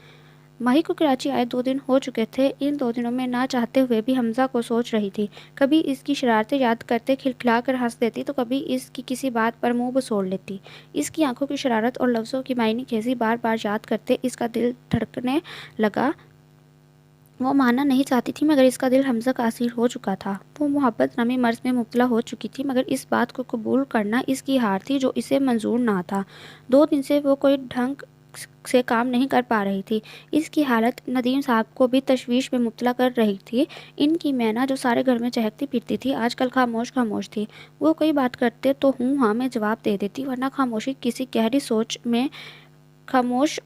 [SPEAKER 1] ماہی کو کراچی آئے 2 دن ہو چکے تھے۔ ان 2 دنوں میں نہ چاہتے ہوئے بھی حمزہ کو سوچ رہی تھی۔ کبھی اس کی شرارتیں یاد کرتے کھلکھلا کر ہنس دیتی تو کبھی اس کی کسی بات پر منہ بسوڑ لیتی۔ اس کی آنکھوں کی شرارت اور لفظوں کی معنی خیزی بار بار یاد کرتے اس کا دل دھڑکنے لگا۔ وہ ماننا نہیں چاہتی تھی مگر اس کا دل حمزہ کا اسیر ہو چکا تھا۔ وہ محبت نامی مرض میں مبتلا ہو چکی تھی، مگر اس بات کو قبول کرنا اس کی ہار تھی جو اسے منظور نہ تھا۔ 2 دن سے وہ کوئی ڈھنگ سے کام نہیں کر پا رہی تھی۔ اس کی حالت ندیم صاحب کو بھی تشویش میں مبتلا کر رہی تھی۔ ان کی مینا جو سارے گھر میں چہکتی پھرتی تھی آج کل خاموش تھی۔ وہ کوئی بات کرتے تو ہوں ہاں میں جواب دے دیتی، ورنہ خاموش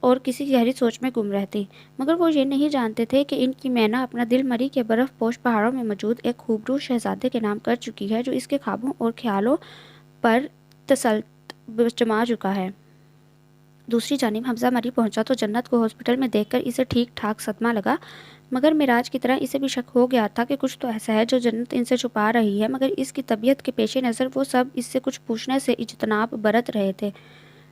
[SPEAKER 1] اور کسی گہری سوچ میں گم رہتی۔ مگر وہ یہ نہیں جانتے تھے کہ ان کی مینا اپنا دل مری کے برف پوش پہاڑوں میں موجود ایک خوبصورت شہزادے کے نام کر چکی ہے، جو اس کے خوابوں اور خیالوں پر تسلط جما چکا ہے۔ دوسری جانب حمزہ مری پہنچا تو جنت کو ہاسپٹل میں دیکھ کر اسے ٹھیک ٹھاک صدمہ لگا، مگر معراج کی طرح اسے بھی شک ہو گیا تھا کہ کچھ تو ایسا ہے جو جنت ان سے چھپا رہی ہے، مگر اس کی طبیعت کے پیش نظر وہ سب اس سے کچھ پوچھنے سے اجتناب برت رہے تھے۔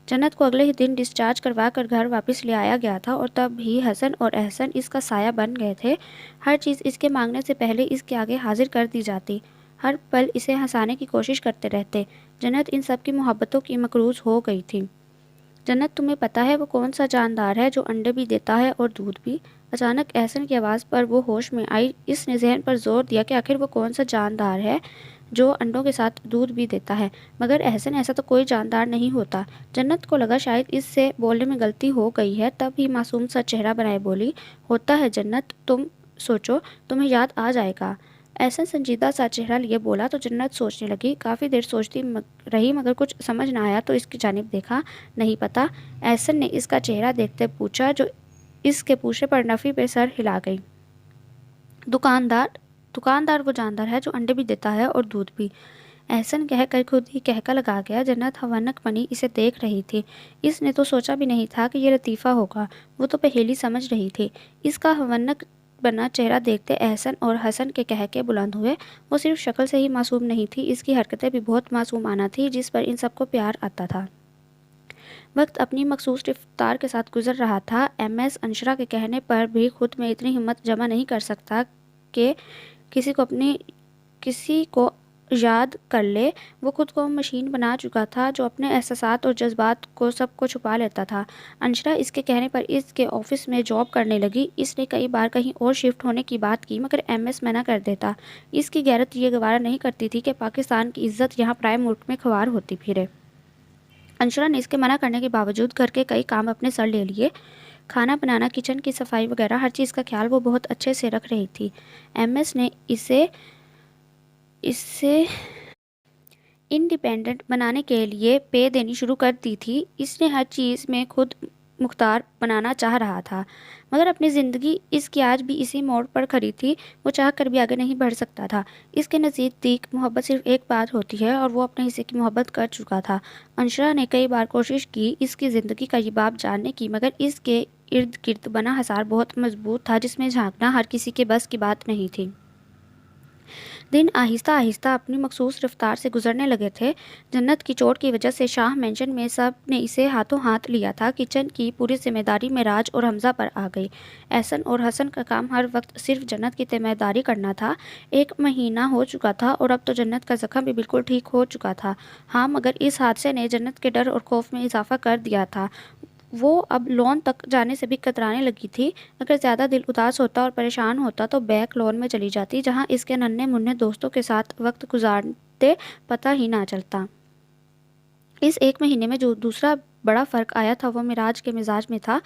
[SPEAKER 1] جنت کو اگلے ہی دن ڈسچارج کروا کر گھر واپس لے آیا گیا تھا، اور تب ہی حسن اور احسن اس کا سایہ بن گئے تھے۔ ہر چیز اس کے مانگنے سے پہلے اس کے آگے حاضر کر دی جاتی، ہر پل اسے ہنسانے کی کوشش کرتے رہتے۔ جنت ان سب کی محبتوں کی مقروض ہو گئی تھی۔ جنت تمہیں پتہ ہے وہ کون سا جاندار ہے جو انڈے بھی دیتا ہے اور دودھ بھی؟ اچانک احسن کی آواز پر وہ ہوش میں آئی۔ اس نے ذہن پر زور دیا کہ آخر وہ کون سا جاندار ہے جو انڈوں کے ساتھ دودھ بھی دیتا ہے، مگر احسن ایسا تو کوئی جاندار نہیں ہوتا۔ جنت کو لگا شاید اس سے بولنے میں غلطی ہو گئی ہے، تب ہی معصوم سا چہرہ بنائے بولی، ہوتا ہے جنت، تم سوچو، تمہیں یاد آ جائے گا۔ احسن سنجیدہ سا چہرہ لیے بولا تو جنت سوچنے لگی، کافی دیر سوچتی رہی مگر کچھ سمجھ نہ آیا تو اس کی جانب دیکھا، نہیں پتا۔ احسن نے اس کا چہرہ دیکھتے پوچھا، جو اس کے پوچھنے پر نفی پہ سر ہلا گئی۔ دکاندار وہ جاندار ہے جو انڈے بھی دیتا ہے اور دودھ بھی۔ احسن کہہ کر خود ہی کہکا لگا گیا۔ جنت حوانک بنی اسے دیکھ رہی تھی۔ اس نے تو سوچا بھی نہیں تھا کہ یہ لطیفہ ہوگا، وہ تو پہیلی سمجھ رہی تھی۔ اس کا حوانک بنا چہرہ دیکھتے احسن اور حسن کے کہکے بلند ہوئے۔ وہ صرف شکل سے ہی معصوم نہیں تھی، اس کی حرکتیں بھی بہت معصومانہ تھی، جس پر ان سب کو پیار آتا تھا۔ وقت اپنی مخصوص رفتار کے ساتھ گزر رہا تھا۔ ایم ایس انشرا کے کہنے پر بھی خود میں اتنی ہمت جمع نہیں کر سکتا کہ کسی کو یاد کر لے۔ وہ خود کو مشین بنا چکا تھا جو اپنے احساسات اور جذبات کو سب کو چھپا لیتا تھا۔ انشرا اس کے کہنے پر اس کے آفس میں جاب کرنے لگی۔ اس نے کئی بار کہیں اور شفٹ ہونے کی بات کی مگر ایم ایس منع کر دیتا۔ اس کی غیرت یہ گوارا نہیں کرتی تھی کہ پاکستان کی عزت یہاں پرائے ملک میں خوار ہوتی پھرے۔ انشرا نے اس کے منع کرنے کے باوجود گھر کے کئی کام اپنے سر لے لیے۔ کھانا بنانا، کچن کی صفائی وغیرہ ہر چیز کا خیال وہ بہت اچھے سے رکھ رہی تھی۔ ایم ایس نے اسے انڈیپینڈنٹ بنانے کے لیے پے دینی شروع کر دی تھی۔ اس نے ہر چیز میں خود مختار بنانا چاہ رہا تھا، مگر اپنی زندگی اس کی آج بھی اسی موڑ پر کھڑی تھی۔ وہ چاہ کر بھی آگے نہیں بڑھ سکتا تھا۔ اس کے نزدیک محبت صرف ایک بات ہوتی ہے اور وہ اپنے حصے کی محبت کر چکا تھا۔ انشرا نے کئی بار کوشش کی اس کی زندگی کا یہ باب جاننے کی، مگر اس کے ارد گرد بنا حصار بہت مضبوط تھا جس میں جھانکنا ہر کسی کے بس کی بات نہیں تھی۔ دن آہستہ آہستہ اپنی مخصوص رفتار سے گزرنے لگے تھے۔ جنت کی چوٹ کی وجہ سے شاہ مینشن میں سب نے اسے ہاتھوں ہاتھ لیا تھا۔ کچن کی پوری ذمہ داری معراج اور حمزہ پر آ گئی۔ احسن اور حسن کا کام ہر وقت صرف جنت کی ذمہ داری کرنا تھا۔ 1 مہینہ ہو چکا تھا اور اب تو جنت کا زخم بھی بالکل ٹھیک ہو چکا تھا۔ ہاں، مگر اس حادثے نے جنت کے ڈر اور خوف میں اضافہ کر دیا تھا۔ وہ اب لون تک جانے سے بھی کترانے لگی تھی۔ اگر زیادہ دل اداس ہوتا اور پریشان ہوتا تو بیک لون میں چلی جاتی، جہاں اس کے ننھے منھے دوستوں کے ساتھ وقت گزارتے پتہ ہی نہ چلتا۔ اس 1 مہینے میں جو دوسرا بڑا فرق آیا تھا وہ معراج کے مزاج میں تھا۔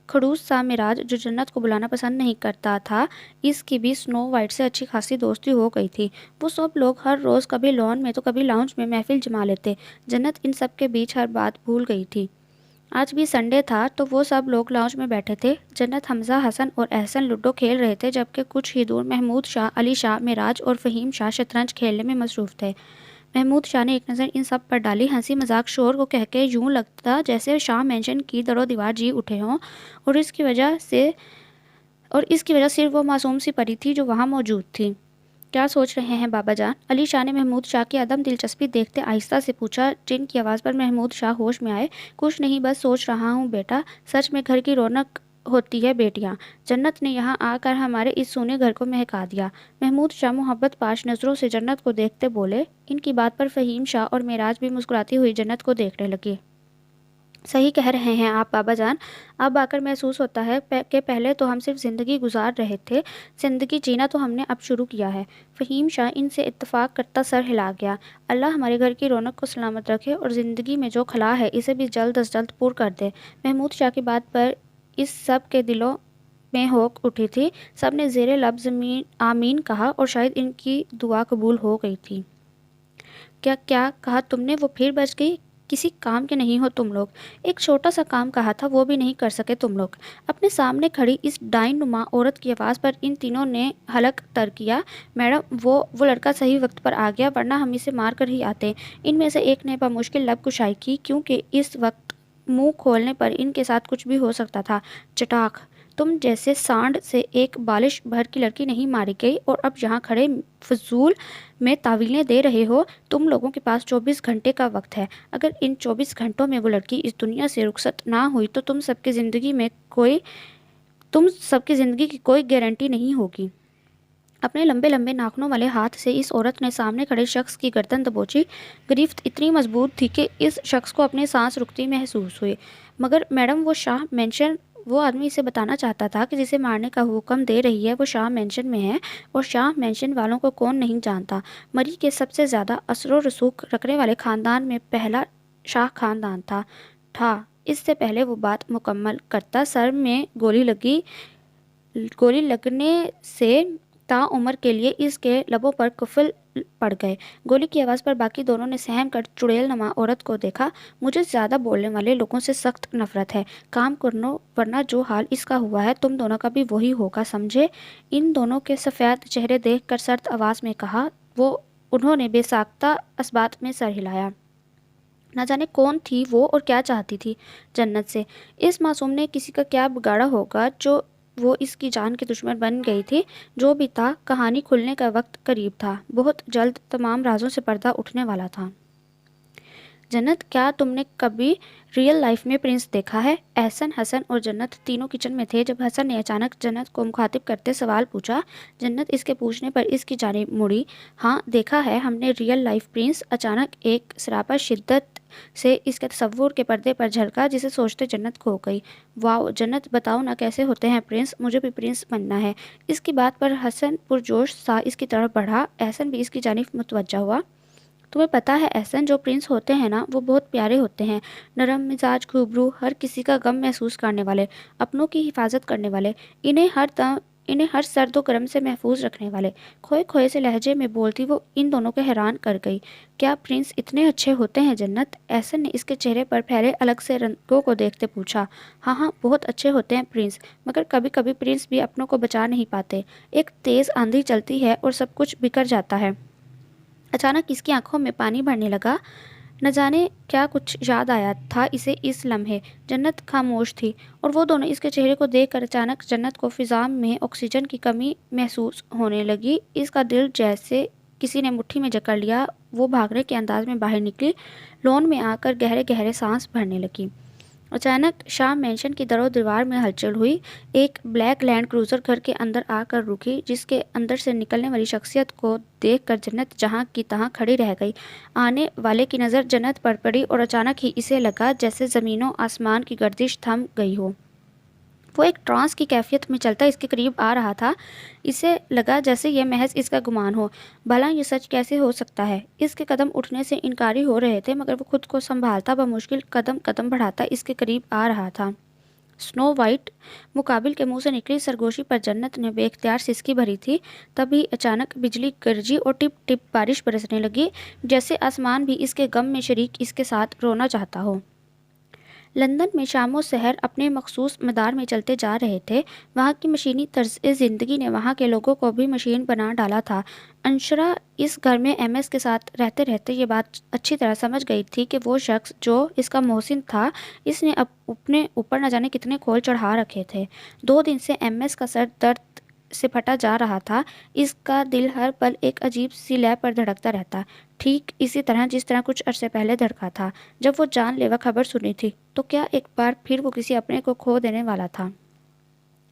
[SPEAKER 1] خڑوس سا معراج جو جنت کو بلانا پسند نہیں کرتا تھا، اس کی بھی سنو وائٹ سے اچھی خاصی دوستی ہو گئی تھی۔ وہ سب لوگ ہر روز کبھی لون میں تو کبھی لاؤنج میں محفل جما لیتے۔ جنت ان سب کے بیچ ہر بات بھول گئی تھی۔ آج بھی سنڈے تھا تو وہ سب لوگ لاؤنج میں بیٹھے تھے۔ جنت، حمزہ، حسن اور احسن لوڈو کھیل رہے تھے، جبکہ کچھ ہی دور محمود شاہ، علی شاہ، معراج اور فہیم شاہ شطرنج کھیلنے میں مصروف تھے۔ محمود شاہ نے ایک نظر ان سب پر ڈالی۔ ہنسی مذاق شور کو کہہ کے یوں لگتا جیسے شاہ مینشن کی در و دیوار جی اٹھے ہوں، اور اس کی وجہ صرف وہ معصوم سی پری تھی جو وہاں موجود تھی۔ کیا سوچ رہے ہیں بابا جان؟ علی شاہ نے محمود شاہ کی عدم دلچسپی دیکھتے آہستہ سے پوچھا، جن کی آواز پر محمود شاہ ہوش میں آئے۔ کچھ نہیں، بس سوچ رہا ہوں بیٹا، سچ میں گھر کی رونق ہوتی ہے بیٹیاں۔ جنت نے یہاں آ کر ہمارے اس سونے گھر کو مہکا دیا۔ محمود شاہ محبت پاش نظروں سے جنت کو دیکھتے بولے۔ ان کی بات پر فہیم شاہ اور معراج بھی مسکراتی ہوئی جنت کو دیکھنے لگے۔ صحیح کہہ رہے ہیں آپ بابا جان، اب آ کر محسوس ہوتا ہے کہ پہلے تو ہم صرف زندگی گزار رہے تھے، زندگی جینا تو ہم نے اب شروع کیا ہے۔ فہیم شاہ ان سے اتفاق کرتا سر ہلا گیا۔ اللہ ہمارے گھر کی رونق کو سلامت رکھے اور زندگی میں جو خلا ہے اسے بھی جلد از جلد پور کر دے۔ محمود شاہ کی بات پر اس سب کے دلوں میں ہوک اٹھی تھی۔ سب نے زیر لب آمین کہا اور شاید ان کی دعا قبول ہو گئی تھی۔ کیا کہا تم نے؟ وہ پھر بچ گئی۔ کسی کام کے نہیں ہو تم لوگ۔ ایک چھوٹا سا کام کہا تھا، وہ بھی نہیں کر سکے تم لوگ۔ اپنے سامنے کھڑی اس ڈائن نما عورت کی آواز پر ان تینوں نے حلق تر کیا۔ میڈم، وہ لڑکا صحیح وقت پر آ گیا، ورنہ ہم اسے مار کر ہی آتے۔ ان میں سے ایک نے بمشکل لب کشائی کی، کیونکہ اس وقت منہ کھولنے پر ان کے ساتھ کچھ بھی ہو سکتا تھا۔ چٹاک! تم جیسے سانڈ سے ایک بالش بھر کی لڑکی نہیں ماری گئی اور اب یہاں کھڑے فضول میں تعویلیں دے رہے ہو۔ تم لوگوں کے پاس 24 گھنٹے کا وقت ہے۔ اگر ان 24 گھنٹوں میں وہ لڑکی اس دنیا سے رخصت نہ ہوئی تو تم سب کی زندگی کی کوئی گارنٹی نہیں ہوگی۔ اپنے لمبے لمبے ناخنوں والے ہاتھ سے اس عورت نے سامنے کھڑے شخص کی گردن دبوچی۔ گرفت اتنی مضبوط تھی کہ اس شخص کو اپنے سانس رکتی محسوس ہوئی۔ مگر میڈم، وہ شاہ مینشن وہ آدمی اسے بتانا چاہتا تھا کہ جسے مارنے کا حکم دے رہی ہے وہ شاہ مینشن میں ہے، اور شاہ مینشن والوں کو کون نہیں جانتا۔ مری کے سب سے زیادہ اثر و رسوخ رکھنے والے خاندان میں پہلا شاہ خاندان تھا۔ اس سے پہلے وہ بات مکمل کرتا، سر میں گولی لگنے سے تا عمر کے لیے اس کے لبوں پر قفل پڑ گئے۔ گولی کی آواز پر باقی دونوں نے سہم کر چڑیل نما عورت کو دیکھا۔ مجھے زیادہ بولنے والے لوگوں سے سخت نفرت ہے، کام کرنو ورنہ جو حال اس کا ہوا ہے تم دونوں کا بھی وہی ہوگا، سمجھے؟ ان دونوں کے سفید چہرے دیکھ کر سرد آواز میں کہا۔ انہوں نے بے ساختہ اثبات میں سر ہلایا۔ نہ جانے کون تھی وہ اور کیا چاہتی تھی جنت سے۔ اس معصوم نے کسی کا کیا بگاڑا ہوگا جو وہ اس کی جان کی دشمن بن گئی تھی؟ جو بھی تھا، کہانی کھلنے کا وقت قریب تھا، بہت جلد تمام رازوں سے پردہ اٹھنے والا تھا۔ جنت، کیا تم نے کبھی ریئل لائف میں پرنس دیکھا ہے؟ احسن، حسن اور جنت تینوں کچن میں تھے جب حسن نے اچانک جنت کو مخاطب کرتے سوال پوچھا۔ جنت اس کے پوچھنے پر اس کی جانب مڑی۔ ہاں دیکھا ہے ہم نے ریئل لائف پرنس، اچانک ایک سراپا شدت سے اس کے تصور کے پردے پر جھلکا جسے سوچتے جنت کھو گئی۔ واو جنت، بتاؤ نا کیسے ہوتے ہیں پرنس، مجھے بھی پرنس بننا ہے۔ اس کی بات پر حسن پرجوش سا اس کی طرف بڑھا۔ احسن بھی اس کی جانب متوجہ ہوا۔ تمہیں پتہ ہے احسن، جو پرنس ہوتے ہیں نا وہ بہت پیارے ہوتے ہیں، نرم مزاج، خوبرو، ہر کسی کا غم محسوس کرنے والے، اپنوں کی حفاظت کرنے والے، انہیں ہر سرد و گرم سے محفوظ رکھنے والے۔ کھوئے کھوئے سے لہجے میں بولتی وہ ان دونوں کو حیران کر گئی۔ کیا پرنس اتنے اچھے ہوتے ہیں جنت؟ احسن نے اس کے چہرے پر پھیلے الگ سے رنگوں کو دیکھتے پوچھا۔ ہاں بہت اچھے ہوتے ہیں پرنس، مگر کبھی کبھی پرنس بھی اپنوں کو بچا نہیں پاتے۔ ایک تیز آندھی چلتی ہے اور سب کچھ بکھر جاتا ہے۔ اچانک اس کی آنکھوں میں پانی بھرنے لگا۔ نہ جانے کیا کچھ یاد آیا تھا اسے اس لمحے۔ جنت خاموش تھی اور وہ دونوں اس کے چہرے کو دیکھ کر اچانک جنت کو فضا میں آکسیجن کی کمی محسوس ہونے لگی۔ اس کا دل جیسے کسی نے مٹھی میں جکڑ لیا۔ وہ بھاگنے کے انداز میں باہر نکلی، لون میں آ کر گہرے گہرے سانس بھرنے لگی۔ اچانک شاہ مینشن کی در و دیوار میں ہلچل ہوئی۔ ایک بلیک لینڈ کروزر گھر کے اندر آ کر رکی، جس کے اندر سے نکلنے والی شخصیت کو دیکھ کر جنت جہاں کی تہاں کھڑی رہ گئی۔ آنے والے کی نظر جنت پر پڑی اور اچانک ہی اسے لگا جیسے زمین و آسمان کی گردش تھم گئی ہو۔ وہ ایک ٹرانس کی کیفیت میں چلتا اس کے قریب آ رہا تھا۔ اسے لگا جیسے یہ محض اس کا گمان ہو۔ بھلا یہ سچ کیسے ہو سکتا ہے؟ اس کے قدم اٹھنے سے انکاری ہو رہے تھے، مگر وہ خود کو سنبھالتا بمشکل قدم بڑھاتا اس کے قریب آ رہا تھا۔ سنو وائٹ مقابل کے منہ سے نکلی سرگوشی پر جنت نے بے اختیار سسکی بھری تھی۔ تبھی اچانک بجلی گرجی اور ٹپ ٹپ بارش برسنے لگی، جیسے آسمان بھی اس کے غم میں شریک اس کے ساتھ رونا چاہتا ہو۔ لندن میں شام و سحر اپنے مخصوص مدار میں چلتے جا رہے تھے۔ وہاں کی مشینی طرز زندگی نے وہاں کے لوگوں کو بھی مشین بنا ڈالا تھا۔ انشرا اس گھر میں ایم ایس کے ساتھ رہتے رہتے یہ بات اچھی طرح سمجھ گئی تھی کہ وہ شخص جو اس کا محسن تھا، اس نے اپنے اوپر نہ جانے کتنے کھول چڑھا رکھے تھے۔ 2 دن سے ایم ایس کا سر درد سے پھٹا جا رہا تھا۔ اس کا دل ہر پل ایک عجیب سی لے پر دھڑکتا رہتا، ٹھیک اسی طرح جس طرح کچھ عرصے پہلے دھڑکا تھا جب وہ جان لیوا خبر سنی تھی۔ تو کیا ایک بار پھر وہ کسی اپنے کو کھو دینے والا تھا؟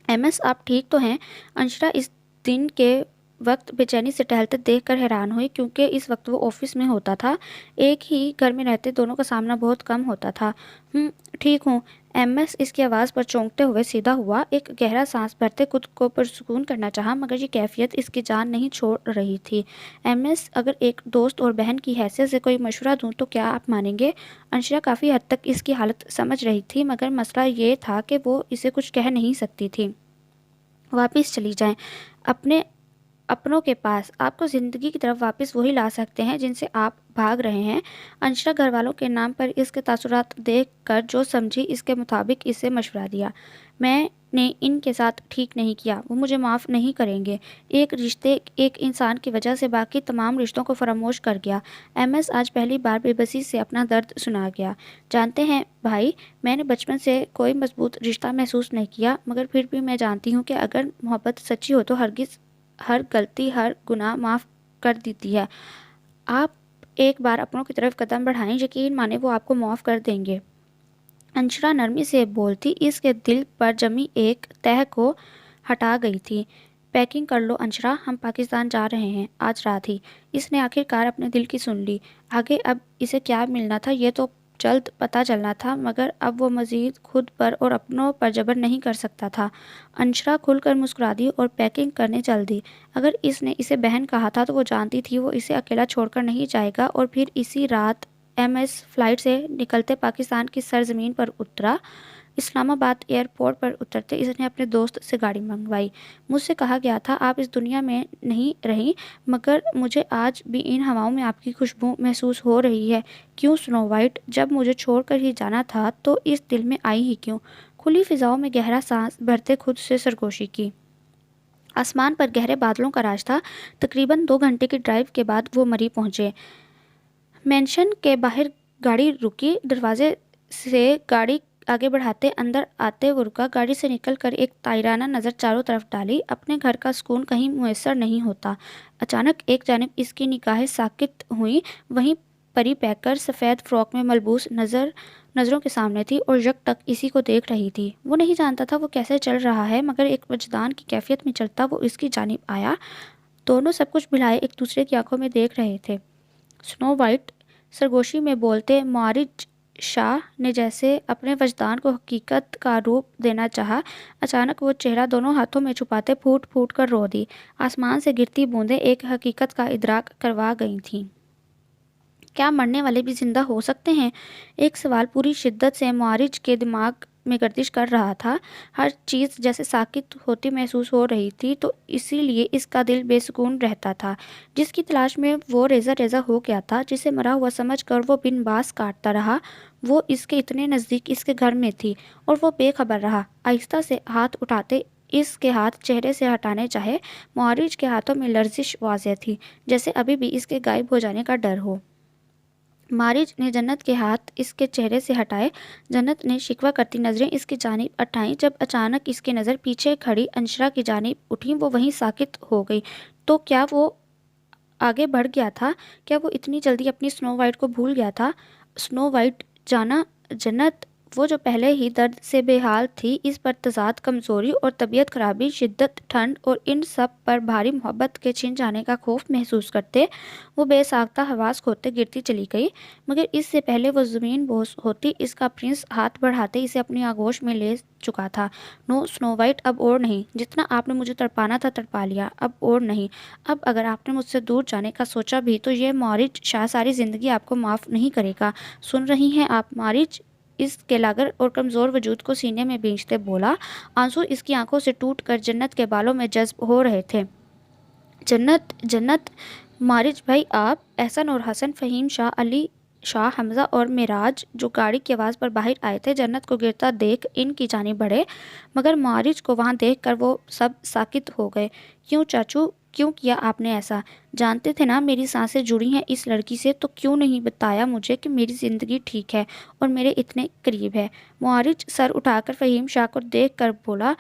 [SPEAKER 1] ایم ایس، آپ ٹھیک تو ہیں؟ انشرا اس دن کے وقت بے چینی سے ٹہلتے دیکھ کر حیران ہوئی، کیونکہ اس وقت وہ آفس میں ہوتا تھا۔ ایک ہی گھر میں رہتے دونوں کا سامنا بہت کم ہوتا تھا۔ ٹھیک ہوں۔ ایم ایس اس کی آواز پر چونکتے ہوئے سیدھا ہوا۔ ایک گہرا سانس بھرتے خود کو پرسکون کرنا چاہا، مگر یہ کیفیت اس کی جان نہیں چھوڑ رہی تھی۔ ایم ایس، اگر ایک دوست اور بہن کی حیثیت سے کوئی مشورہ دوں تو کیا آپ مانیں گے؟ انشرا کافی حد تک اس کی حالت سمجھ رہی تھی، مگر مسئلہ یہ تھا کہ وہ اسے کچھ کہہ نہیں سکتی تھی۔ واپس چلی جائیں اپنوں کے پاس، آپ کو زندگی کی طرف واپس وہی لا سکتے ہیں جن سے آپ بھاگ رہے ہیں۔ انشرا گھر والوں کے نام پر اس کے تاثرات دیکھ کر جو سمجھی اس کے مطابق اسے مشورہ دیا۔ میں نے ان کے ساتھ ٹھیک نہیں کیا، وہ مجھے معاف نہیں کریں گے۔ ایک رشتے ایک انسان کی وجہ سے باقی تمام رشتوں کو فراموش کر گیا۔ ایم ایس آج پہلی بار بے بسی سے اپنا درد سنا گیا۔ جانتے ہیں بھائی، میں نے بچپن سے کوئی مضبوط رشتہ محسوس نہیں کیا، مگر پھر بھی میں جانتی ہوں کہ اگر محبت سچی ہو تو ہرگز ہر غلطی، ہر گناہ معاف کر دیتی ہے۔ آپ ایک بار اپنوں کی طرف قدم بڑھائیں، یقین مانیں وہ آپ کو معاف کر دیں گے۔ انشرا نرمی سے بولتی اس کے دل پر جمی ایک تہ کو ہٹا گئی تھی۔ پیکنگ کر لو انشرا، ہم پاکستان جا رہے ہیں آج رات ہی۔ اس نے آخر کار اپنے دل کی سن لی۔ آگے اب اسے کیا ملنا تھا یہ تو جلد پتہ چلنا تھا، مگر اب وہ مزید خود پر اور اپنوں پر جبر نہیں کر سکتا تھا۔ انشرا کھل کر مسکرا دی اور پیکنگ کرنے چل دی۔ اگر اس نے اسے بہن کہا تھا تو وہ جانتی تھی وہ اسے اکیلا چھوڑ کر نہیں جائے گا، اور پھر اسی رات MS فلائٹ سے نکلتے پاکستان کی سرزمین پر اترا۔ اسلام آباد ایئرپورٹ پر اترتے اس نے اپنے دوست سے گاڑی منگوائی۔ مجھ سے کہا گیا تھا آپ اس دنیا میں نہیں رہی، مگر مجھے آج بھی ان ہواؤں میں آپ کی خوشبو محسوس ہو رہی ہے۔ کیوں سنو وائٹ؟ جب مجھے چھوڑ کر ہی جانا تھا تو اس دل میں آئی ہی کیوں؟ کھلی فضاؤں میں گہرا سانس بھرتے خود سے سرگوشی کی۔ آسمان پر گہرے بادلوں کا راج تھا۔ تقریباً 2 گھنٹے کی ڈرائیو کے بعد وہ مری پہنچے۔ مینشن کے باہر گاڑی رکی، دروازے سے گاڑی آگے بڑھاتے اندر آتے وہ رکا، گاڑی سے نکل کر ایک طائرانہ نظر چاروں طرف ڈالی۔ اپنے گھر کا سکون کہیں میسر نہیں ہوتا۔ اچانک ایک جانب اس کی نگاہیں ساکت ہوئیں، وہیں پری پیکر سفید فراک میں ملبوس نظروں کے سامنے تھی اور یک ٹک اسی کو دیکھ رہی تھی۔ وہ نہیں جانتا تھا وہ کیسے چل رہا ہے، مگر ایک وجدان کی کیفیت میں چلتا وہ اس کی جانب آیا۔ دونوں سب کچھ بھلائے ایک دوسرے کی آنکھوں میں دیکھ رہے تھے۔ سنو وائٹ، سرگوشی میں بولتے معارج شاہ نے جیسے اپنے وجدان کو حقیقت کا روپ دینا چاہا۔ اچانک وہ چہرہ دونوں ہاتھوں میں چھپاتے پھوٹ پھوٹ کر رو دی۔ آسمان سے گرتی بوندیں ایک حقیقت کا ادراک کروا گئی تھیں۔ کیا مرنے والے بھی زندہ ہو سکتے ہیں؟ ایک سوال پوری شدت سے معارج کے دماغ میں گردش کر رہا تھا۔ ہر چیز جیسے ساکت ہوتی محسوس ہو رہی تھی، تو اسی لیے اس کا دل بے سکون رہتا تھا۔ جس کی تلاش میں وہ ریزہ ریزہ ہو گیا تھا، جسے مرا ہوا سمجھ کر وہ بن باس کاٹتا رہا، وہ اس کے اتنے نزدیک اس کے گھر میں تھی اور وہ بے خبر رہا۔ آہستہ سے ہاتھ اٹھاتے اس کے ہاتھ چہرے سے ہٹانے چاہے، معارج کے ہاتھوں میں لرزش واضح تھی، جیسے ابھی بھی اس کے غائب ہو جانے کا ڈر ہو۔ معارج نے جنت کے ہاتھ اس کے چہرے سے ہٹائے۔ جنت نے شکوہ کرتی نظریں اس کی جانب اٹھائیں۔ جب اچانک اس کی نظر پیچھے کھڑی انشرا کی جانب اٹھی، وہ وہیں ساکت ہو گئی۔ تو کیا وہ آگے بڑھ گیا تھا؟ کیا وہ اتنی جلدی اپنی سنو وائٹ کو بھول گیا تھا؟ سنو وائٹ جانا جنت، وہ جو پہلے ہی درد سے بے حال تھی، اس پر تضاد کمزوری اور طبیعت خرابی، شدت ٹھنڈ اور ان سب پر بھاری محبت کے چھن جانے کا خوف محسوس کرتے وہ بے ساختہ حواس کھوتے گرتی چلی گئی۔ مگر اس سے پہلے وہ زمین بوس ہوتی، اس کا پرنس ہاتھ بڑھاتے اسے اپنی آغوش میں لے چکا تھا۔ نو سنو وائٹ، اب اور نہیں۔ جتنا آپ نے مجھے تڑپانا تھا تڑپا لیا، اب اور نہیں۔ اب اگر آپ نے مجھ سے دور جانے کا سوچا بھی تو یہ معارج شاہ ساری زندگی آپ کو معاف نہیں کرے گا۔ سن رہی ہیں آپ معارج؟ اس کے لاغر اور کمزور وجود کو سینے میں بھینچتے بولا۔ آنسو اس کی آنکھوں سے ٹوٹ کر جنت کے بالوں میں جذب ہو رہے تھے۔ جنت، جنت، معارج بھائی آپ؟ احسن اور حسن، فہیم شاہ، علی شاہ، حمزہ اور معراج جو گاڑی کی آواز پر باہر آئے تھے، جنت کو گرتا دیکھ ان کی جانب بڑھے، مگر معارج کو وہاں دیکھ کر وہ سب ساکت ہو گئے۔ کیوں چاچو، کیوں کیا آپ نے ایسا؟ جانتے تھے نا میری سانسیں جڑی ہیں اس لڑکی سے، تو کیوں نہیں بتایا مجھے کہ میری زندگی ٹھیک ہے اور میرے اتنے قریب ہے؟ معارج سر اٹھا کر فہیم شاہ کو دیکھ کر بولا۔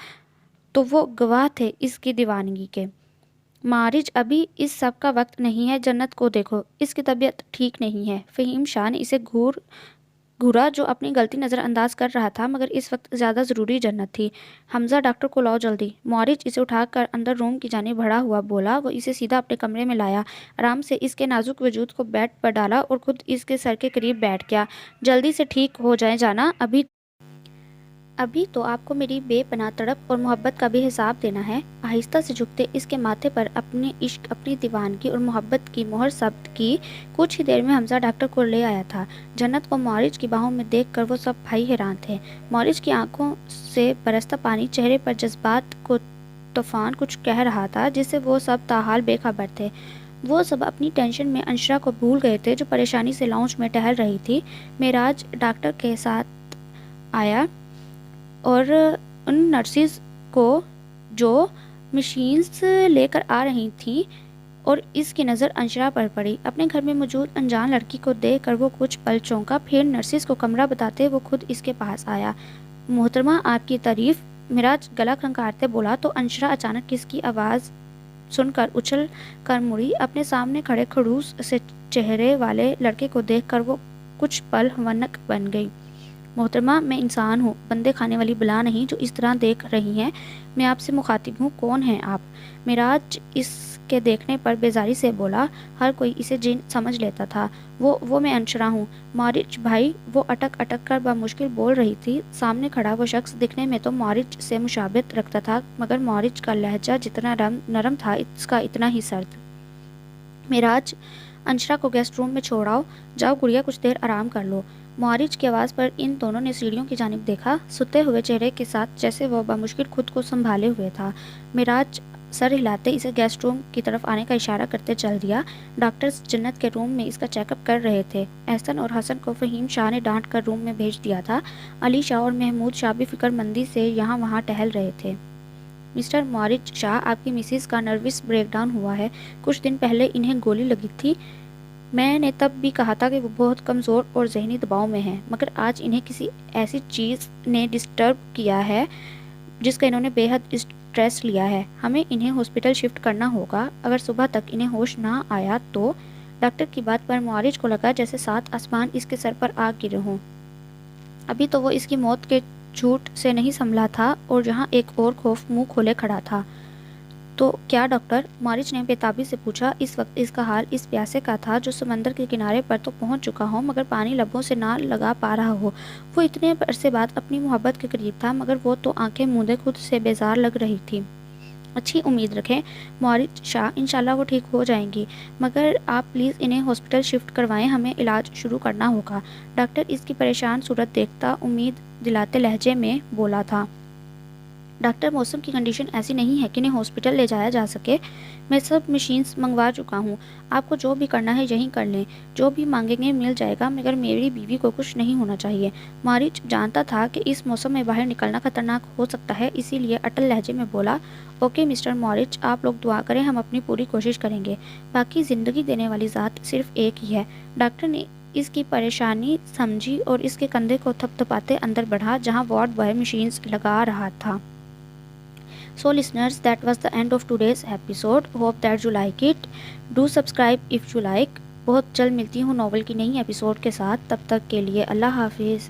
[SPEAKER 1] تو وہ گواہ تھے اس کی دیوانگی کے۔ معارج ابھی اس سب کا وقت نہیں ہے، جنت کو دیکھو، اس کی طبیعت ٹھیک نہیں ہے۔ فہیم شاہ نے اسے گھورا جو اپنی غلطی نظر انداز کر رہا تھا، مگر اس وقت زیادہ ضروری جنت تھی۔ حمزہ ڈاکٹر کو لاؤ جلدی۔ معارج اسے اٹھا کر اندر روم کی جانب بڑھا ہوا بولا۔ وہ اسے سیدھا اپنے کمرے میں لایا، آرام سے اس کے نازک وجود کو بیڈ پر ڈالا اور خود اس کے سر کے قریب بیٹھ گیا۔ جلدی سے ٹھیک ہو جائیں جانا، ابھی تو آپ کو میری بے پناہ تڑپ اور محبت کا بھی حساب دینا ہے۔ آہستہ سے جھکتے اس کے ماتھے پر اپنے عشق، اپنی دیوانگی اور محبت کی مہر ثبت کی۔ کچھ ہی دیر میں حمزہ ڈاکٹر کو لے آیا تھا۔ جنت کو معارج کی باہوں میں دیکھ کر وہ سب بھائی حیران تھے۔ معارج کی آنکھوں سے برستا پانی، چہرے پر جذبات کو طوفان کچھ کہہ رہا تھا، جس سے وہ سب تاحال بے خبر تھے۔ وہ سب اپنی ٹینشن میں انشرا کو بھول گئے تھے جو پریشانی سے لاؤنج میں ٹہل رہی تھی۔ معراج ڈاکٹر کے ساتھ آیا اور ان نرسز کو جو مشینز لے کر آ رہی تھیں، اور اس کی نظر انشرا پر پڑی۔ اپنے گھر میں موجود انجان لڑکی کو دیکھ کر وہ کچھ پل چونکا، پھر نرسز کو کمرہ بتاتے وہ خود اس کے پاس آیا۔ محترمہ آپ کی تعریف، معراج گلا کھنکارتے بولا تو انشرا اچانک اس کی آواز سن کر اچھل کر مڑی۔ اپنے سامنے کھڑے خڑوس سے چہرے والے لڑکے کو دیکھ کر وہ کچھ پل ونک بن گئی۔ محترمہ میں انسان ہوں، بندے کھانے والی بلا نہیں جو اس طرح دیکھ رہی ہیں۔ میں آپ سے مخاطب ہوں، کون ہیں آپ؟ معراج اس کے دیکھنے پر بیزاری سے بولا۔ ہر کوئی اسے جن سمجھ لیتا تھا۔ وہ میں انشرا ہوں۔ معراج بھائی، وہ اٹک اٹک کر بمشکل بول رہی تھی۔ سامنے کھڑا وہ شخص دکھنے میں تو معراج سے مشابہت رکھتا تھا، مگر معراج کا لہجہ جتنا نرم تھا اس کا اتنا ہی سرد۔ معراج، انشرا کو گیسٹ روم میں چھوڑ آؤ۔ جاؤ گڑیا، کچھ دیر آرام کر لو۔ معراج کی آواز پر ان دونوں نے سیڑھیوں کی جانب دیکھا، ستے ہوئے چہرے کے ساتھ، جیسے وہ بمشکل خود کو سنبھالے ہوئے تھا۔ معراج سر ہلاتے اسے گیسٹ روم کی طرف آنے کا اشارہ کرتے چل دیا۔ ڈاکٹرز جنت کے روم میں اس کا چیک اپ کر رہے تھے۔ احسن اور حسن کو فہیم شاہ نے ڈانٹ کر روم میں بھیج دیا تھا۔ علی شاہ اور محمود شاہ بھی فکر مندی سے یہاں وہاں ٹہل رہے تھے۔ مسٹر معراج شاہ، آپ کی مسز کا نروس بریک ڈاؤن ہوا ہے۔ کچھ دن پہلے انہیں گولی لگی تھی۔ میں نے تب بھی کہا تھا کہ وہ بہت کمزور اور ذہنی دباؤ میں ہیں، مگر آج انہیں کسی ایسی چیز نے ڈسٹرب کیا ہے جس کا انہوں نے بے حد اسٹریس لیا ہے۔ ہمیں انہیں ہاسپٹل شفٹ کرنا ہوگا۔ اگر صبح تک انہیں ہوش نہ آیا تو… ڈاکٹر کی بات پر معراج کو لگا جیسے 7 آسمان اس کے سر پر آ گرے ہوں۔ ابھی تو وہ اس کی موت کے جھوٹ سے نہیں سنبھلا تھا اور جہاں ایک اور خوف منہ کھولے کھڑا تھا۔ تو کیا ڈاکٹر؟ معراج نے بےتابی سے پوچھا۔ اس وقت اس کا حال اس پیاسے کا تھا جو سمندر کے کنارے پر تو پہنچ چکا ہو مگر پانی لبوں سے نہ لگا پا رہا ہو۔ وہ اتنے عرصے بعد اپنی محبت کے قریب تھا مگر وہ تو آنکھیں موندے خود سے بیزار لگ رہی تھی۔ اچھی امید رکھیں معراج شاہ، انشاءاللہ وہ ٹھیک ہو جائیں گی، مگر آپ پلیز انہیں ہاسپٹل شفٹ کروائیں، ہمیں علاج شروع کرنا ہوگا۔ ڈاکٹر اس کی پریشان صورت دیکھتا امید دلاتے لہجے میں بولا تھا۔ ڈاکٹر، موسم کی کنڈیشن ایسی نہیں ہے کہ انہیں ہاسپٹل لے جایا جا سکے۔ میں سب مشینز منگوا چکا ہوں، آپ کو جو بھی کرنا ہے یہیں کر لیں، جو بھی مانگیں گے مل جائے گا، مگر میری بیوی کو کچھ نہیں ہونا چاہیے۔ معراج جانتا تھا کہ اس موسم میں باہر نکلنا خطرناک ہو سکتا ہے، اسی لیے اٹل لہجے میں بولا، اوکے مسٹر معراج، آپ لوگ دعا کریں، ہم اپنی پوری کوشش کریں گے۔ باقی زندگی دینے والی ذات صرف ایک ہی ہے۔ ڈاکٹر نے اس کی پریشانی سمجھی اور اس کے کندھے کو تھپ تھپاتے اندر بڑھا جہاں وارڈ بوائے مشینز لگا رہا تھا۔ So listeners, that was the end of today's episode. Hope that you like it. Do subscribe if you like. بہت جلد ملتی ہوں ناول کی نئی ایپیسوڈ کے ساتھ، تب تک کے لیے اللہ حافظ۔